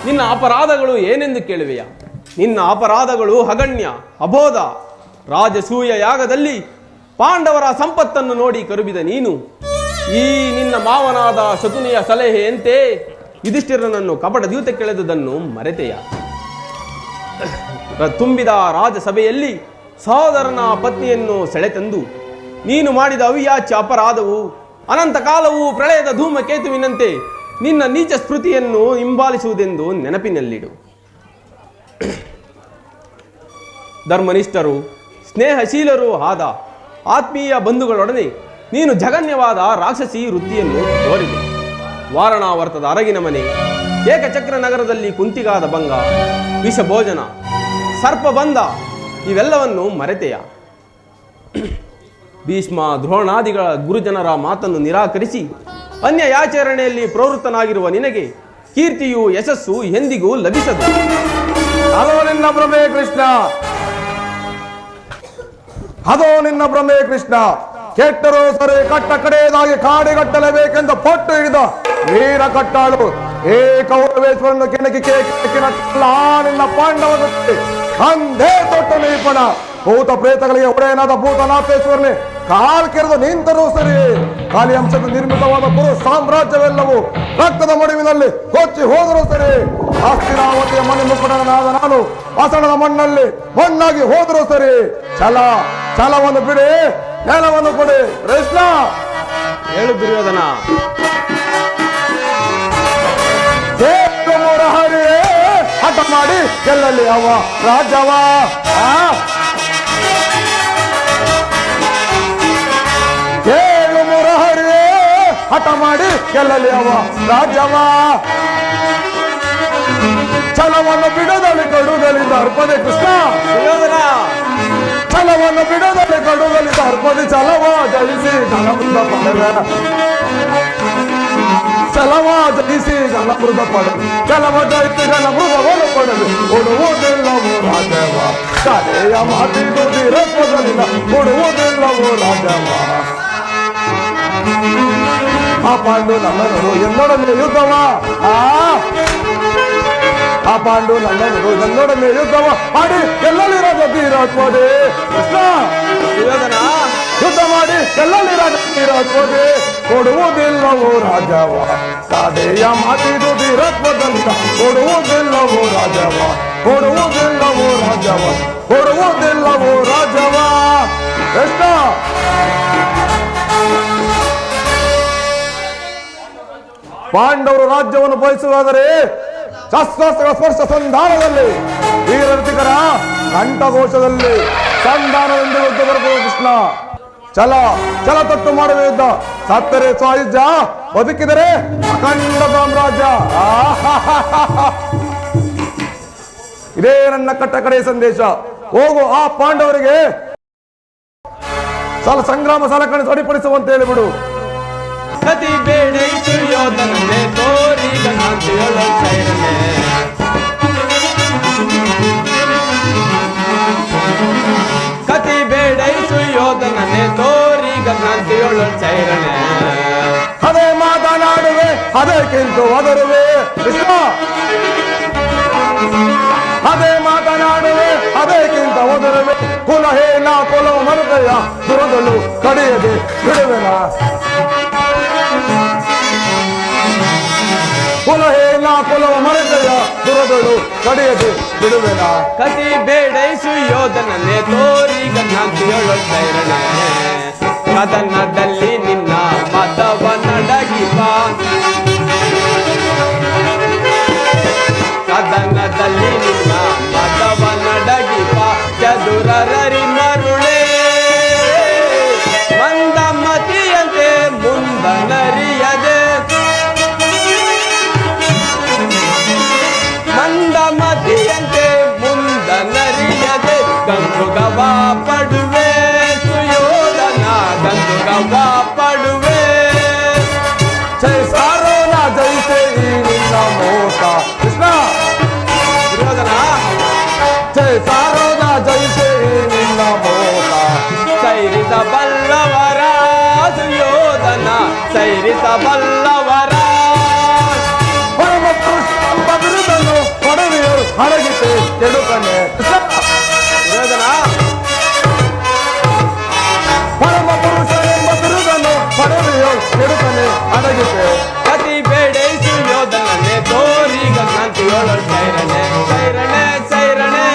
ನಿನ್ನ ಅಪರಾಧಗಳು ಏನೆಂದು ಕೇಳುವೆಯ? ನಿನ್ನ ಅಪರಾಧಗಳು ಅಗಣ್ಯ, ಅಬೋಧ. ರಾಜಸೂಯ ಯಾಗದಲ್ಲಿ ಪಾಂಡವರ ಸಂಪತ್ತನ್ನು ನೋಡಿ ಕರುಬಿದ ನೀನು ಈ ನಿನ್ನ ಮಾವನಾದ ಶಕುನಿಯ ಸಲಹೆಯಂತೆ ಯುಧಿಷ್ಠಿರನನ್ನು ಕಪಟ ದ್ಯೂತ ಕೆಳೆದುದನ್ನು ಮರೆತೆಯ? ತುಂಬಿದ ರಾಜಸಭೆಯಲ್ಲಿ ಸಹೋದರನ ಪತ್ನಿಯನ್ನು ಸೆಳೆತಂದು ನೀನು ಮಾಡಿದ ಅವ್ಯಾಚ್ಯ ಅಪರಾಧವು ಅನಂತ ಕಾಲವು ಪ್ರಳಯದ ಧೂಮಕೇತುವಿನಂತೆ ನಿನ್ನ ನೀಚ ಸ್ಮೃತಿಯನ್ನು ಹಿಂಬಾಲಿಸುವುದೆಂದು ನೆನಪಿನಲ್ಲಿಡು. ಧರ್ಮನಿಷ್ಠರು, ಸ್ನೇಹಶೀಲರೂ ಆದ ಆತ್ಮೀಯ ಬಂಧುಗಳೊಡನೆ ನೀನು ಜಘನ್ಯವಾದ ರಾಕ್ಷಸಿ ವೃತ್ತಿಯನ್ನು ತೋರಿದೆ. ವಾರಣಾವರ್ತದ ಅರಗಿನ ಮನೆ, ಏಕಚಕ್ರ ನಗರದಲ್ಲಿ ಕುಂತಿಗಾದ ಭಂಗ, ವಿಷಭೋಜನ, ಸರ್ಪಬಂಧ ಇವೆಲ್ಲವನ್ನು ಮರೆತೆಯ? ಭೀಷ್ಮ ದ್ರೋಣಾದಿಗಳ ಗುರುಜನರ ಮಾತನ್ನು ನಿರಾಕರಿಸಿ ಅನ್ಯ ಯಾಚರಣೆಯಲ್ಲಿ ಪ್ರವೃತ್ತನಾಗಿರುವ ನಿನಗೆ ಕೀರ್ತಿಯು ಯಶಸ್ಸು ಎಂದಿಗೂ ಲಭಿಸದು. ಅದೋ ನಿನ್ನ ಭ್ರಮೆ ಕೃಷ್ಣ, ಅದೋ ನಿನ್ನ ಭ್ರಮೆ ಕೃಷ್ಣ. ಕೆಟ್ಟರೂ ಸರಿ ಕಟ್ಟ ಕಡೆಯದಾಗಿ ಕಾಡಿಗಟ್ಟಲೇಬೇಕೆಂದು ಪಟ್ಟು ಹಿಡಿದ ವೀರ ಕಟ್ಟಾಳು ಏ ಕೌರವೇಶ್ವರನ್ನು ಕೆಣಕಿ ನಿನ್ನ ಪಾಂಡವ ಅಂದೇ ತೊಟ್ಟ ನಿಪಣ. ಭೂತ ಪ್ರೇತಗಳಿಗೆ ಒಡೆಯನಾದ ಭೂತನಾಥೇಶ್ವರನೇ ಕಾಲ್ ಕೆರೆದು ನಿಂತರೂ ಸರಿ ಕಾಲಿ ಅಂಶದ ನಿರ್ಮಿತವಾದ ಪುರು ಸಾಮ್ರಾಜ್ಯವೆಲ್ಲವೂ ರಕ್ತದ ಮಡುವಿನಲ್ಲಿ ಕೊಚ್ಚಿ ಹೋದರೂ ಸರಿ. ಅಸ್ಥಿರಾವತಿಯ ಮನೆ ಮುಖಂಡನಾದ ನಾನು ವಾಸಣದ ಮಣ್ಣಲ್ಲಿ ಮಣ್ಣಾಗಿ ಹೋದರೂ ಸರಿ. ಛಲವನ್ನು ಬಿಡಿ, ನೆಲವನ್ನು ಕೊಡಿ ಕೃಷ್ಣ. ಹೇಳು ದುರ್ಯೋಧನ. ಹರಿ ಹಠ ಮಾಡಿ ಗೆಲ್ಲಲಿ ಅವ ರಾಜವ. ಕೇಳು ಮುರಹರಿ ಹಠ ಮಾಡಿ ಗೆಲ್ಲಲಿ ಅವ ರಾಜವ. ಛಲವನ್ನು ಬಿಡದಲ್ಲಿ ಕಡುಗಲಿಂದ ಅರ್ಪದೆ ಕೃಷ್ಣ. ದುರ್ಯೋಧನ, ಛಲವನ್ನು ಬಿಡದಲ್ಲಿ ಕಡುಗಲಿಂದ ಅರ್ಪದೆ ಛಲವ ಜಯಿಸಿ ಘನಮೃತ ಪಡೆದ. ಛಲವ ಜಯಿಸಿ ಘನಮೃತ ಪಡೆದು ಛಲವ ಜಯಿಸಿ ಘನಮೃತವನ್ನು ಪಡೆದು ಕೊಡುವುದಿಲ್ಲವೋ ರಾಜವ. ಕಲೆಯ ಮಾತಿರುವುದಿರಪ್ಪದಲ್ಲಿನ ಕೊಡುವುದಿಲ್ಲವೋ ರಾಜವ. ಆ ಪಾಂಡು ನನ್ನರು ಎಲ್ಲರೊಡನೆ ಯುದ್ಧವ. ಆ ಪಾಂಡು ನನ್ನರು ಎಲ್ಲರೊಡನೆ ಯುದ್ಧವ ಮಾಡಿ ಎಲ್ಲರಲ್ಲಿ ರಾಜ ತೀರಾತ್ಮದೆ ಕೃಷ್ಣ. ದುರ್ಯೋಧನ, ಯುದ್ಧ ಮಾಡಿ ಎಲ್ಲಲ್ಲಿ ರಾಜ ಕೊಡುವುದಿಲ್ಲವೋ ರಾಜವ ಕಾದೆಯ ಮಾತಿದು ಧೀರತ್ವದಂತ ಕೊಡುವುದಿಲ್ಲವೋ ರಾಜವ ಕೊಡುವುದಿಲ್ಲವೋ ರಾಜವ ಕೊಡುವುದಿಲ್ಲವೋ ರಾಜವ ಕೃಷ್ಣ ಪಾಂಡವರು ರಾಜ್ಯವನ್ನು ಬಯಸುವುದಾದರೆ ಶಸ್ತ್ರಾಸ್ತ್ರ ಸ್ಪರ್ಶ ಸಂಧಾನದಲ್ಲಿ ವೀರತಿಕರ ಕಂಠಘೋಷದಲ್ಲಿ ಸಂಧಾನದಿಂದ ಯುದ್ಧ ಬರಬಹುದು ಕೃಷ್ಣ ಛಲ ಛಲ ತೊಟ್ಟು ಮಾಡುವ ಯುದ್ಧ ಸತ್ತರೆ ಸ್ವಾಯುಜ್ಯ ಬದುಕಿದರೆ ಅಖಂಡ ಸಾಮ್ರಾಜ್ಯ ಇದೇ ನನ್ನ ಕಟ್ಟಕಡೆಯ ಸಂದೇಶ ಹೋಗು ಆ ಪಾಂಡವರಿಗೆ ಸಂಗ್ರಾಮ ಸಲಕರಣೆ ಸರಿಪಡಿಸುವಂತ ಹೇಳಿಬಿಡು ಕತಿ ಬೇಡೈಸು ಯೋಧನನ್ನೇ ತೋರಿ ಗಂಗಾಂತಿಯೊಳ ಸೈರನೆ ಕತಿ ಬೇಡೈಸು ಯೋಧನನ್ನೇ ತೋರಿ ಗಂಗಾಂತಿಯೊಳ ಸೈರನೆ ಅದೇ ಮಾತನಾಡುವೆ ಅದಕ್ಕಿಂತ ಒದರುವೆ ಕೃಷ್ಣ ಅದೇ ಮಾತನಾಡುವೆ ಅದಕ್ಕಿಂತ ಒದರುವೆ ಕುಲಹೇನ ಕುಲ ಮರುದಯ ದುರದಲು ಕಡೆಯದೆ ಬಿಡುವೆನ ಕುಲಹೇನ ಕುಲವ ಮರುದಯ ದುರದಲು ಕಡೆಯದೆ ಬಿಡುವೆನ ಕತಿ ಬೇಡೈಸು ಯೋಧನನ್ನೇ ತೋರಿ ಗಂಗಾಂತಿಯೊಳ ಸೈರನೆ ಕದನದಲ್ಲಿ ನಿನ್ನ ಮತವ ನಡಗಿಪ ಕದನದಲ್ಲಿ ನಿನ್ನ ಮತವ ನಡಗಿಪ ಚದುರರರಿ ಮರುಳೆ ಮಂದಮತಿಯಂತೆ ಮುಂದನರಿಯದೆ ಮಂದಮತಿಯಂತೆ ಮುಂದನರಿಯದೆ ಗಂಗುಗವ ಪಡುವೆ ಸುಯೋಧನ ಗಂಗುಗವ ಪಡುವೆ ಸಾರೋ ನಾ ಜೈಸೆ ಈ ನಿನ್ನ ಮೋಸ ಕೃಷ್ಣ ದುರ್ಯೋಧನ ಸಾರೋ ನಾ ಜೈಸೆ ಈ ನಿನ್ನ ಮೋಸ ಸೈರಿಸಬಲ್ಲವರ ಸುಯೋಧನ ಸೈರಿಸಬಲ್ಲವರ ಪರಮ ಪುರುಷ ಎಂಬ ಬಿರುದನ್ನು ಪಡೆವೆಯರು ಹಡಗಿತೆ ಕೆಡುಕನೆ ದುರ್ಯೋಧನ ಪರಮ ಪುರುಷ ಎಂಬ ಬಿರುದನ್ನು ಪಡೆವೆಯರು ಕೆಡುಕನೆ ಅಡಗಿತೆ ಕತಿ ಬೇಡೈಸು ಯೋಧನನ್ನೇ ತೋರಿ ಗಂಗಾಂತಿಯೊಳ ಸೈರಣೆ ಸೈರಣೆ ಸೈರಣೆ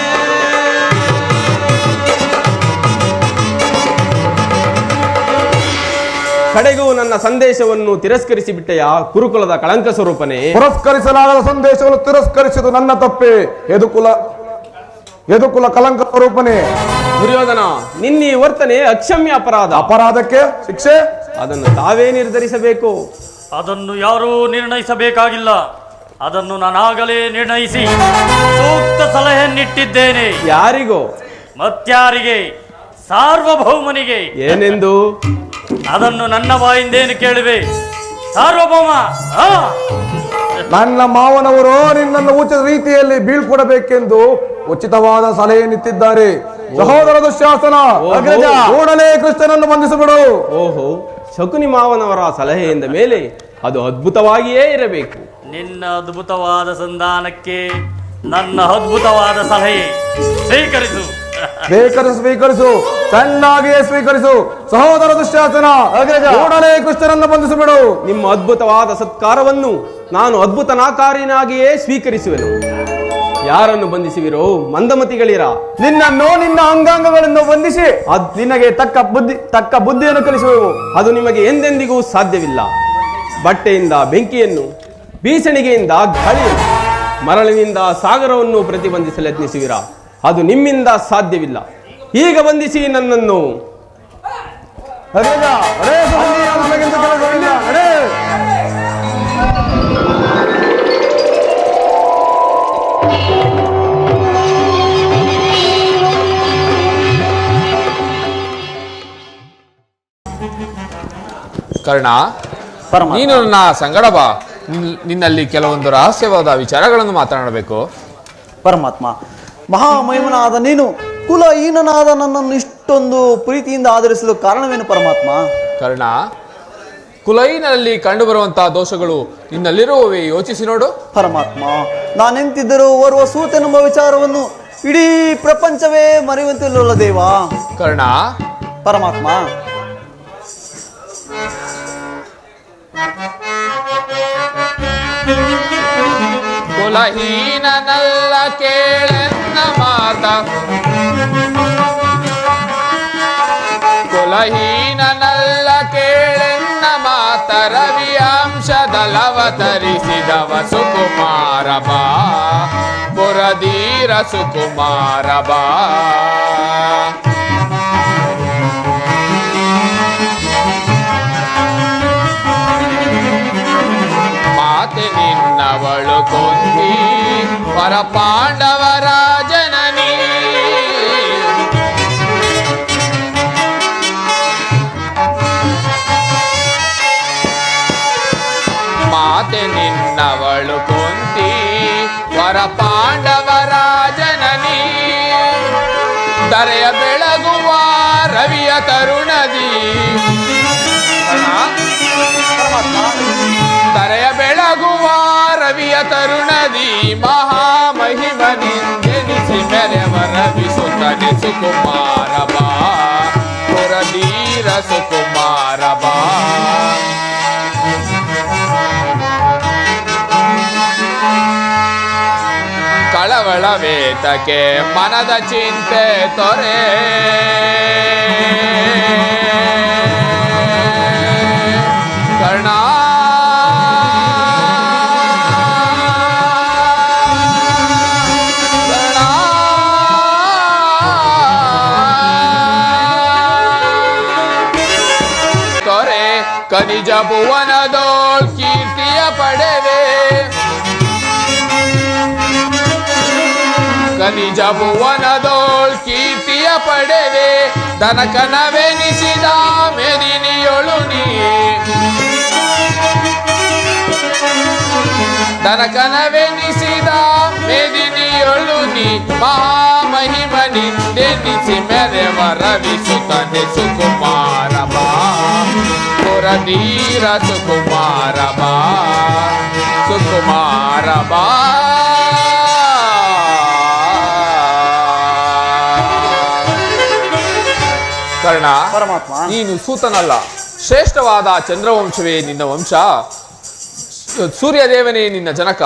ಕಡೆಗೂ ನನ್ನ ಸಂದೇಶವನ್ನು ತಿರಸ್ಕರಿಸಿ ಬಿಟ್ಟೆಯ ಕುರುಕುಲದ ಕಳಂಕ ಸ್ವರೂಪನೇ ಪುರಸ್ಕರಿಸಲಾಗದ ಸಂದೇಶಗಳು ತಿರಸ್ಕರಿಸಿದು ನನ್ನ ತಪ್ಪೆ ಯದುಕುಲ ಕಲಂಕ ಸ್ವರೂಪನೇ ದುರ್ಯೋಧನ ನಿನ್ನ ಈ ವರ್ತನೆ ಅಕ್ಷಮ್ಯ ಅಪರಾಧ ಅಪರಾಧಕ್ಕೆ ಶಿಕ್ಷೆ ಅದನ್ನು ತಾವೇ ನಿರ್ಧರಿಸಬೇಕು ಅದನ್ನು ಯಾರೂ ನಿರ್ಣಯಿಸಬೇಕಾಗಿಲ್ಲ. ಅದನ್ನು ನಾನಾಗಲೇ ನಿರ್ಣಯಿಸಿ ಸೂಕ್ತ ಸಲಹೆಯನ್ನಿಟ್ಟಿದ್ದೇನೆ. ಯಾರಿಗೋ? ಮತ್ಯಾರಿಗೆ? ಸಾರ್ವಭೌಮನಿಗೆ. ಏನೆಂದು? ಅದನ್ನು ನನ್ನ ಬಾಯಿಂದೇನು ಕೇಳುವೆ? ಸಾರ್ವಭೌಮ, ನನ್ನ ಮಾವನವರು ನಿನ್ನನ್ನು ಉಚಿತ ರೀತಿಯಲ್ಲಿ ಬೀಳ್ಕೊಡಬೇಕೆಂದು ಉಚಿತವಾದ ಸಲಹೆಯನ್ನಿತ್ತಿದ್ದಾರೆ. ಸಹೋದರ ದುಶ್ಯಾಸನ, ಕೂಡಲೇ ಕೃಷ್ಣನನ್ನು ಬಂಧಿಸಿಬಿಡು. ಓಹೋ, ಶಕುನಿ ಮಾವನವರ ಸಲಹೆಯಿಂದ ಮೇಲೆ ಅದು ಅದ್ಭುತವಾಗಿಯೇ ಇರಬೇಕು. ನಿನ್ನ ಅದ್ಭುತವಾದ ಸಂಧಾನಕ್ಕೆ ನನ್ನ ಅದ್ಭುತವಾದ ಸಲಹೆ ಸ್ವೀಕರಿಸು. ಸ್ವೀಕರಿಸು, ಚೆನ್ನಾಗಿಯೇ ಸ್ವೀಕರಿಸು. ಸಹೋದರ ದುಶ್ಯಾಸನ, ಕೂಡಲೇ ಕೃಷ್ಣನನ್ನು ಬಂಧಿಸಿಬಿಡು. ನಿಮ್ಮ ಅದ್ಭುತವಾದ ಸತ್ಕಾರವನ್ನು ನಾನು ಅದ್ಭುತನಾಕಾರಿನಾಗಿಯೇ ಸ್ವೀಕರಿಸುವೆನು. ಯಾರನ್ನು ಬಂಧಿಸುವಿರೋ? ಮಂದಮತಿಗಳಿರ. ನಿನ್ನನ್ನು ನಿನ್ನ ಅಂಗಾಂಗಗಳನ್ನು ಬಂಧಿಸಿ ನಿನಗೆ ತಕ್ಕ ಬುದ್ಧಿಯನ್ನು ಕಲಿಸುವೆವು. ಅದು ನಿಮಗೆ ಎಂದೆಂದಿಗೂ ಸಾಧ್ಯವಿಲ್ಲ. ಬಟ್ಟೆಯಿಂದ ಬೆಂಕಿಯನ್ನು, ಬೀಸಣಿಗೆಯಿಂದ ಗಾಳಿಯನ್ನು, ಮರಳಿನಿಂದ ಸಾಗರವನ್ನು ಪ್ರತಿಬಂಧಿಸಲು ಯತ್ನಿಸುವಿರಾ? ಅದು ನಿಮ್ಮಿಂದ ಸಾಧ್ಯವಿಲ್ಲ. ಈಗ ಬಂಧಿಸಿ ನನ್ನನ್ನು. ಕರ್ಣ, ನೀನು ನನ್ನ ಸಂಗಡ ಬಾ. ನಿನ್ನಲ್ಲಿ ಕೆಲವೊಂದು ರಹಸ್ಯವಾದ ವಿಚಾರಗಳನ್ನು ಮಾತನಾಡಬೇಕು. ಪರಮಾತ್ಮ, ಮಹಾಮಹಿಮನಾದ ನೀನು ಕುಲಹೀನನಾದ ನನ್ನನ್ನು ಇಷ್ಟೊಂದು ಪ್ರೀತಿಯಿಂದ ಆಧರಿಸಲು ಕಾರಣವೇನು ಪರಮಾತ್ಮ? ಕರ್ಣ, ಕುಲಹೀನಲ್ಲಿ ಕಂಡುಬರುವಂತಹ ದೋಷಗಳು ನಿನ್ನಲ್ಲಿರುವವೇ ಯೋಚಿಸಿ ನೋಡು. ಪರಮಾತ್ಮ, ನಾನೆಂತಿದ್ದರೂ ಓರ್ವ ಸೂತನೆಂಬ ವಿಚಾರವನ್ನು ಇಡೀ ಪ್ರಪಂಚವೇ ಮರೆಯುವಂತಿಲ್ಲ ದೇವಾ. ಕರ್ಣ, ಪರಮಾತ್ಮ, ಕುಲಹೀನನಲ್ಲ ಕೇಳೆನ್ನ ಮಾತ, ಕುಲಹೀನನಲ್ಲ ಕೇಳೆನ್ನ ಮಾತ, ರವಿ ಅಂಶದಲವತರಿಸಿದವ ಸುಕುಮಾರ ಬಾ, ಪುರಧೀರ ಸುಕುಮಾರ ಬಾ. ಮಾತೆ ನಿನ್ನವಳು ಕೊಂದಿ ಪರ ಪಾಂಡವರ ಜನನಿ, ಮಾತೆ ನಿನ್ನವಳು ಕೊಂದಿ ಪರ ಪಾಂಡವರ ಜನನಿ, ಧರೆಯ ಬೆಳಗುವ ರವಿಯ ತರುಣದಿ, ಧರೆಯ ಬೆಳಗುವ ರವಿಯ ತರುಣದಿ, ಮಹಾಮಹಿಮನಿಂದೆನಿಸಿ ಮೆರೆವ ರವಿ ಸುತನೆ ಸುಕುಮಾರ ಬಾ, ಪುರಧೀರ ಸುಕುಮಾರ ಬಾ. ಕಳವಳ ವೇತಕ್ಕೆ ಮನದ ಚಿಂತೆ ತೊರೆ, ಕರ್ಣ ತೊರೆ ಕನಿಜ ಭುವನದೋಳ್ ಕೀರ್ತಿಯ ಪಡೆವೆ, ಕನಿಜ ಭುವನದೋಳ್ ಕೀರ್ತಿಯ ಪಡೆವೆ, ದನಕನವೆನಿಸಿದ ಮೆದಿನಿಯೊಳು ನೀ, ದನಕನವೆನಿಸಿದ ಮೆದಿನಿಯೊಳು ನೀ, ಮಹಾಮಹಿಮನಿಂದೆನಿಸಿ ಮೆರೆವ ರವಿ ಸುತನೆ ಸುಕುಮಾರ ಬಾ, ಪುರಧೀರ ಸುಕುಮಾರ ಬಾ, ಸುಕುಮಾರ ಬಾ. ಕರ್ಣ, ಪರಮಾತ್ಮ, ನೀನು ಸೂತನಲ್ಲ, ಶ್ರೇಷ್ಠವಾದ ಚಂದ್ರವಂಶವೇ ನಿನ್ನ ವಂಶ, ಸೂರ್ಯದೇವನೇ ನಿನ್ನ ಜನಕ,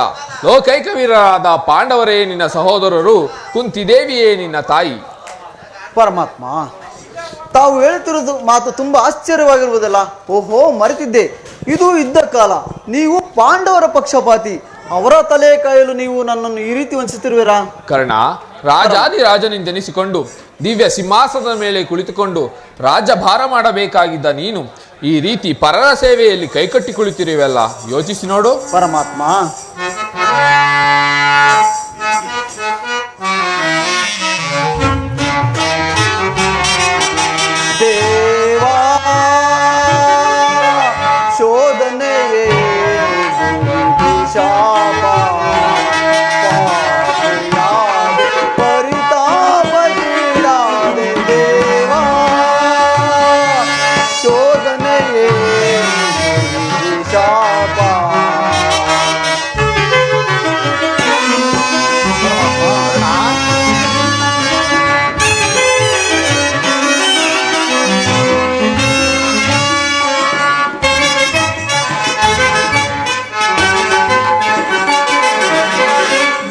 ಲೋಕೈಕ ವೀರರಾದ ಪಾಂಡವರೇ ನಿನ್ನ ಸಹೋದರರು, ಕುಂತಿದೇವಿಯೇ ನಿನ್ನ ತಾಯಿ. ಪರಮಾತ್ಮ, ತಾವು ಹೇಳ್ತಿರೋದು ಮಾತು ತುಂಬಾ ಆಶ್ಚರ್ಯವಾಗಿರುವುದಲ್ಲ. ಓಹೋ, ಮರೆತಿದ್ದೆ, ಇದು ಯುದ್ಧ ಕಾಲ, ನೀವು ಪಾಂಡವರ ಪಕ್ಷಪಾತಿ, ಅವರ ತಲೆ ಕಾಯಲು ನೀವು ನನ್ನನ್ನು ಈ ರೀತಿ ವಂಚಿಸುತ್ತಿರುವಿರಾ? ಕರ್ಣ, ರಾಜಾದಿರಾಜನೆಂದೆನಿಸಿಕೊಂಡು ದಿವ್ಯ ಸಿಂಹಾಸನದ ಮೇಲೆ ಕುಳಿತುಕೊಂಡು ರಾಜ್ಯಭಾರ ಮಾಡಬೇಕಾಗಿದ್ದ ನೀನು ಈ ರೀತಿ ಪರರ ಸೇವೆಯಲ್ಲಿ ಕೈಕಟ್ಟಿ ಕುಳಿತಿರುವೆಲ್ಲ, ಯೋಚಿಸಿ ನೋಡು. ಪರಮಾತ್ಮ, ದೇವಾ ಶೋಧನೆಯೇ ಶಾಪ, ಪರಿತಾಪಗೀಡಾದೆ ದೇವಾ ಶೋಧನೆಯೇ ಶಾಪ.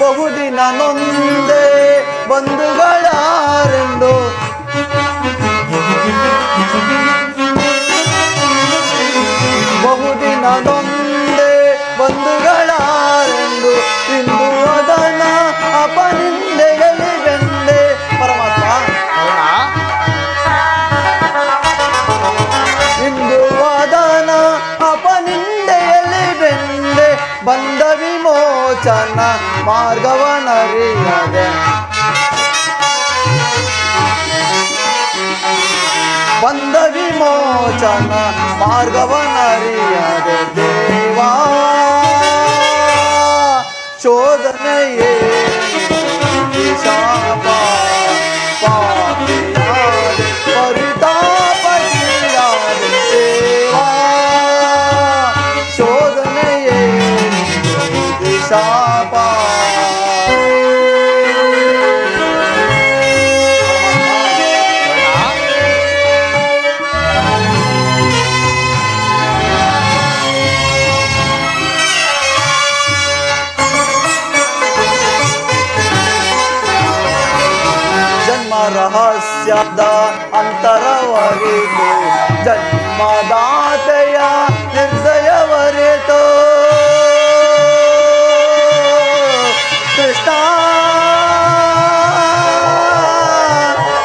ಬಹುದಿನ ನೊಂದೆ ಬಂಧುಗಳಾರೆಂದು, ಬಹುದಿನ ನೊಂದೆ ಬಂಧುಗಳಾರೆಂದು, ಇಂದು ಅದನ ಅಪನಿಂದೆಯಲ್ಲಿ ಬೆಂದೆ. ಪರಮಾತ್ಮ, ಇಂದು ಅದನ ಅಪನಿಂದೆಯಲ್ಲಿ ಬೆಂದೆ, ಬಂದ ವಿಮೋಚನ ಮಾರ್ಗವನರಿಯದೆ, ಬಂದ ವಿಮೋಚನ ಮಾರ್ಗವನರಿಯದೆ ದೇವಾ ಶೋಧನೆಯೇ ಶಾಪ, ಪಾಪಿಯಾದೆ ಪರಿತಾಪಗೀಡಾದೆ ದೇವಾ ಶೋಧನೆಯೇ ಶಾಪ. ರಹಸ್ಯದ ಅಂತರವರಿತು ಜನ್ಮದಾತೆಯ ನಿರ್ದಯವರಿತು ಕೃಷ್ಣ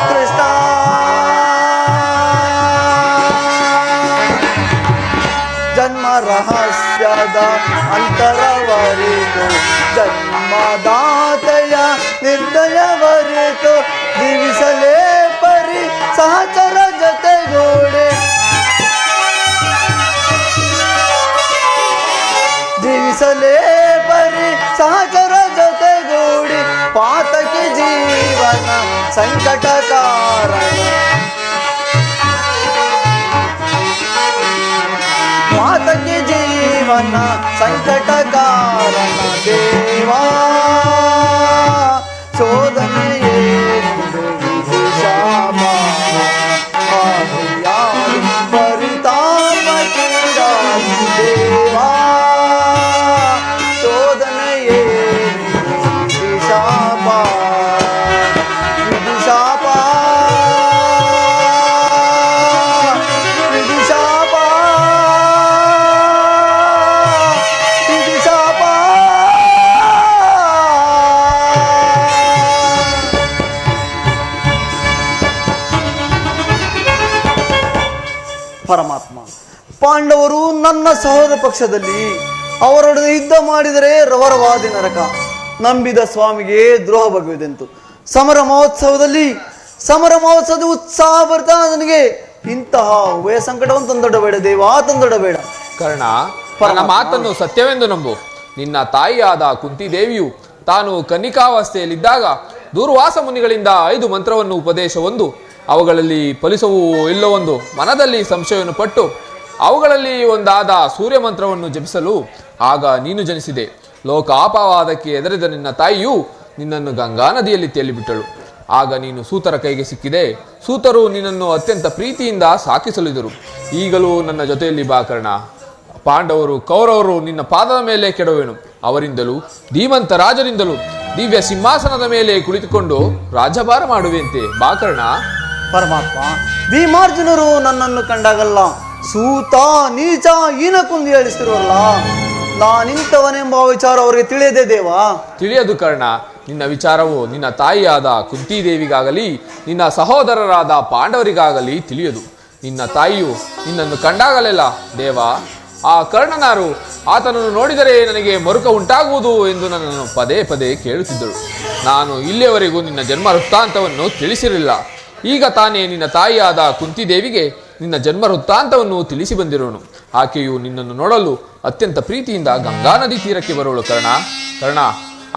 ಕೃಷ್ಣ ಜನ್ಮ ರಹಸ್ಯದ ಅಂತರವರಿತು ಜನ್ಮದಾತೆಯ ನಿರ್ದಯವರಿತು ಜೀವಿಸಲೇ ಪರಿ ಸಹಚರ ಜೊತೆಗೂಡಿ ಜೀವಿಸಲೇ ಪರಿ ಸಹಚರ ಜೊತೆಗೂಡಿ ಪಾತಕಿ ಜೀವನ ಸಂಕಟ ಕಾರಣ ಪಾತಕಿ ಜೀವನ ಸಂಕಟ ಕಾರಣ ದೇವಾ ಶೋಧನೆಯೇ ಶಾಪ ಪರಿತಾಪ ದೇವಾ ಶೋಧನೆಯೇ ಶಾಪ ವಿಧಿಶಾಪ ವಿಧಿಶಾಪ ವಿಧಿಶಾಪ ಪರಮಾತ್ಮ ಪಾಂಡವರು ನನ್ನ ಸಹೋದರ ಪಕ್ಷದಲ್ಲಿ ಅವರೊಡನೆ ಯುದ್ಧ ಮಾಡಿದರೆ ರವರವಾದಿ ನರಕ ನಂಬಿದ ಸ್ವಾಮಿಗೆ ದ್ರೋಹ ಬಗೆಯುವುದೆಂತು ಸಮರ ಮಹೋತ್ಸವದ ಉತ್ಸಾಹ ಬರ್ತಾ ನನಗೆ ಇಂತಹ ಉಭಯ ಸಂಕಟವನ್ನು ತಂದೊಡ್ಡಬೇಡ ದೇವಾ ತಂದೊಡ್ಡಬೇಡ ಕರ್ಣ ನನ್ನ ಮಾತನ್ನು ಸತ್ಯವೆಂದು ನಂಬು. ನಿನ್ನ ತಾಯಿಯಾದ ಕುಂತಿದೇವಿಯು ತಾನು ಕನ್ನಿಕಾವಸ್ಥೆಯಲ್ಲಿದ್ದಾಗ ದೂರ್ವಾಸ ಮುನಿಗಳಿಂದ 5 ಮಂತ್ರವನ್ನು ಉಪದೇಶವೊಂದು ಅವುಗಳಲ್ಲಿ ಫಲಿಸವು ಇಲ್ಲವೊಂದು ಮನದಲ್ಲಿ ಸಂಶಯವನ್ನು ಪಟ್ಟು ಅವುಗಳಲ್ಲಿ ಒಂದಾದ ಸೂರ್ಯ ಮಂತ್ರವನ್ನು ಜಪಿಸಲು ಆಗ ನೀನು ಜನಿಸಿದೆ. ಲೋಕಾಪವಾದಕ್ಕೆ ಎದುರಿದ ನಿನ್ನ ತಾಯಿಯು ನಿನ್ನನ್ನು ಗಂಗಾ ನದಿಯಲ್ಲಿ ತೇಲಿಬಿಟ್ಟಳು. ಆಗ ನೀನು ಸೂತರ ಕೈಗೆ ಸಿಕ್ಕಿದೆ. ಸೂತರು ನಿನ್ನನ್ನು ಅತ್ಯಂತ ಪ್ರೀತಿಯಿಂದ ಸಾಕಿಸಲಿದರು. ಈಗಲೂ ನನ್ನ ಜೊತೆಯಲ್ಲಿ ಬಾ ಕರ್ಣ. ಪಾಂಡವರು ಕೌರವರು ನಿನ್ನ ಪಾದದ ಮೇಲೆ ಕೆಡವೇನು. ಅವರಿಂದಲೂ ಧೀಮಂತ ರಾಜರಿಂದಲೂ ದಿವ್ಯ ಸಿಂಹಾಸನದ ಮೇಲೆ ಕುಳಿತುಕೊಂಡು ರಾಜ್ಯಭಾರ ಮಾಡುವೆಂತೆ ಬಾ ಕರ್ಣ. ಪರಮಾತ್ಮ ಭೀಮಾರ್ಜುನರು ನನ್ನನ್ನು ಕಂಡಾಗಲ್ಲ ಸೂತ ನೀಚ ಈನಕುಂದು ಹೇಳಿಸ್ತಿರುವಲ್ಲ ನಾನಿಂತವನೆಂಬ ವಿಚಾರ ಅವರಿಗೆ ತಿಳಿಯದೆ ದೇವಾ. ತಿಳಿಯದು ಕರ್ಣ. ನಿನ್ನ ವಿಚಾರವು ನಿನ್ನ ತಾಯಿಯಾದ ಕುಂತಿದೇವಿಗಾಗಲಿ ನಿನ್ನ ಸಹೋದರರಾದ ಪಾಂಡವರಿಗಾಗಲಿ ತಿಳಿಯದು. ನಿನ್ನ ತಾಯಿಯು ನಿನ್ನನ್ನು ಕಂಡಾಗಲೆಲ್ಲ ದೇವ ಆ ಕರ್ಣನಾರು ಆತನನ್ನು ನೋಡಿದರೆ ನನಗೆ ಮರುಕ ಉಂಟಾಗುವುದು ಎಂದು ನನ್ನನ್ನು ಪದೇ ಪದೇ ಕೇಳುತ್ತಿದ್ದಳು. ನಾನು ಇಲ್ಲಿಯವರೆಗೂ ನಿನ್ನ ಜನ್ಮ ವೃತ್ತಾಂತವನ್ನು ತಿಳಿಸಿರಲಿಲ್ಲ. ಈಗ ತಾನೇ ನಿನ್ನ ತಾಯಿಯಾದ ಕುಂತಿದೇವಿಗೆ ನಿನ್ನ ಜನ್ಮ ವೃತ್ತಾಂತವನ್ನು ತಿಳಿಸಿ ಬಂದಿರೋನು. ಆಕೆಯು ನಿನ್ನನ್ನು ನೋಡಲು ಅತ್ಯಂತ ಪ್ರೀತಿಯಿಂದ ಗಂಗಾ ನದಿ ತೀರಕ್ಕೆ ಬರೋಳು ಕರ್ಣ.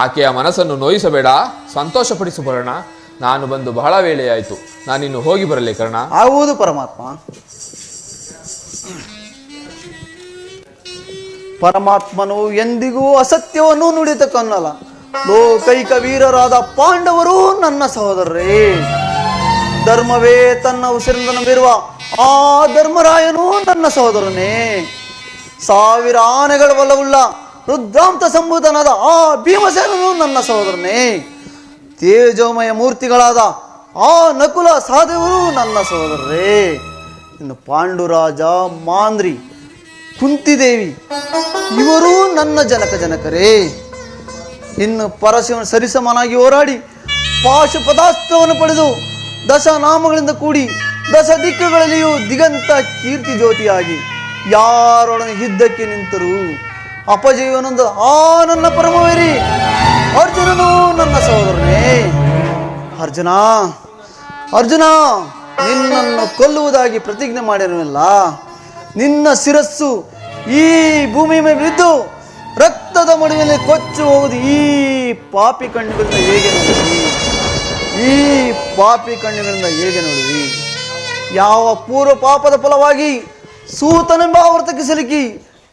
ಆಕೆಯ ಮನಸ್ಸನ್ನು ನೋಯಿಸಬೇಡ, ಸಂತೋಷಪಡಿಸು ಕರ್ಣ. ನಾನು ಬಂದು ಬಹಳ ವೇಳೆಯಾಯಿತು. ನಾನಿನ್ನು ಹೋಗಿ ಬರಲೇ ಕರ್ಣ. ಆಗುವುದು ಪರಮಾತ್ಮ. ಪರಮಾತ್ಮನು ಎಂದಿಗೂ ಅಸತ್ಯವನ್ನು ನುಡಿತಕ್ಕನ್ನಲ್ಲ. ಲೋಕೈಕ ವೀರರಾದ ಪಾಂಡವರು ನನ್ನ ಸಹೋದರರೇ. ಧರ್ಮವೇ ತನ್ನ ಉಸಿರಿಂದ ನಂಬಿರುವ ಆ ಧರ್ಮರಾಯನು ನನ್ನ ಸಹೋದರನೇ. 1000 ಆನೆಗಳ ಬಲವುಳ್ಳ ರುದ್ರಾಂತ ಸಂಭೂತನಾದ ಆ ಭೀಮಸೇನನು ನನ್ನ ಸಹೋದರನೇ. ತೇಜೋಮಯ ಮೂರ್ತಿಗಳಾದ ಆ ನಕುಲ ಸಹದೇವರು ನನ್ನ ಸಹೋದರರೇ. ಇನ್ನು ಪಾಂಡುರಾಜ, ಮಾಂದ್ರಿ, ಕುಂತಿದೇವಿ ಇವರು ನನ್ನ ಜನಕರೇ. ಇನ್ನು ಪರಶಿವನ ಸರಿಸಮನಾಗಿ ಹೋರಾಡಿ ಪಾಶುಪದಾಸ್ತ್ರವನ್ನು ಪಡೆದು 10 ನಾಮಗಳಿಂದ ಕೂಡಿ 10 ದಿಕ್ಕುಗಳಲ್ಲಿಯೂ ದಿಗಂತ ಕೀರ್ತಿ ಜ್ಯೋತಿಯಾಗಿ ಯಾರೊಡನೆ ಯುದ್ಧಕ್ಕೆ ನಿಂತರು ಅಪಜಯವನೊಂದು ಆ ನನ್ನ ಪರಮವೇರಿ ಅರ್ಜುನನು ನನ್ನ ಸಹೋದರನೇ. ಅರ್ಜುನ ನಿನ್ನನ್ನು ಕೊಲ್ಲುವುದಾಗಿ ಪ್ರತಿಜ್ಞೆ ಮಾಡಿರಲಿಲ್ಲ. ನಿನ್ನ ಶಿರಸ್ಸು ಈ ಭೂಮಿ ಮೇಲೆ ಬಿದ್ದು ರಕ್ತದ ಮಡುವಿನಲ್ಲಿ ಕೊಚ್ಚು ಹೋಗುವುದು ಈ ಪಾಪಿ ಕಣ್ಣುಗಳಿಂದ ಹೇಗೆ ನೋಡುವಿ? ಯಾವ ಪೂರ್ವ ಪಾಪದ ಫಲವಾಗಿ ಸೂತನೆಂಬ ಆವರ್ತಕ್ಕೆ ಸಿಲುಕಿ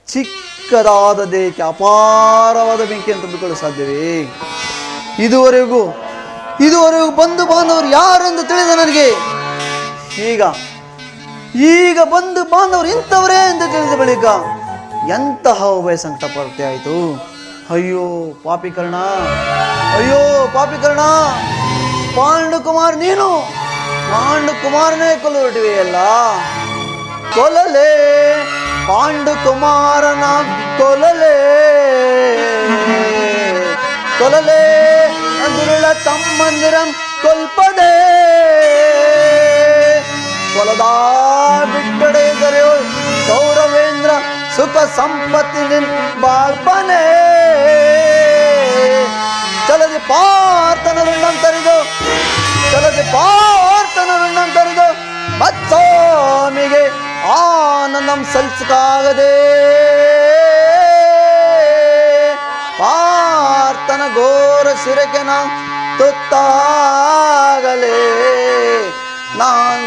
ಚಿಕ್ಕದಾದ ದೇಹಕ್ಕೆ ಅಪಾರವಾದ ಬೆಂಕಿಯನ್ನು ತುಂಬಿಕೊಳ್ಳಲು ಸಾಧ್ಯವೇ? ಇದುವರೆಗೂ ಬಂಧು ಬಾಂಧವರು ಯಾರೆಂದು ತಿಳಿದ ನನಗೆ ಈಗ ಬಂಧು ಬಾಂಧವರು ಇಂಥವರೇ ಎಂದು ತಿಳಿದ ಬಳಿಕ ಎಂತಹ ಉಭಯ ಸಂಕಟ ಪ್ರಾಪ್ತಿ ಆಯಿತು. ಅಯ್ಯೋ ಪಾಪಿಕರ್ಣ ಪಾಂಡುಕುಮಾರ್ ನೀನು ಪಾಂಡುಕುಮಾರನೇ ಕೊಲ್ಲುಬಿಟ್ಟಿವೆಯಲ್ಲ. ಕೊಲ್ಲಲೇ ಪಾಂಡುಕುಮಾರನ ಕೊಲ್ಲಲೇ ಕೊಲ್ಲಲೇ ದುರುಳ ತಮ್ಮಂದಿರಂ ಕೊಲ್ಪದೆ ಕೊಲದಾ ಬಿಟ್ಟಡೆ ದೊರೆಯೋ ಸೌರವೇಂದ್ರ ಸುಖ ಸಂಪತ್ತಿ ನಿನ್ ಬಾಳ್ಪನೆ ಚಲದಿ ಪಾರ್ಥನರುಣ್ಣಂತರಿದು ಚಲದಿ ಪಾರ್ಥನರುಣ್ಣಂತರಿದು ಮತ್ತೊಮ್ಮಿಗೆ ಆನಂದಂ ಸಲ್ಸಕ್ಕಾಗದೆ ಪಾರ್ಥನ ಘೋರ ಶಿರಕ್ಕೆ ನಾವು ತುತ್ತಾಗಲೇ ನಾನ್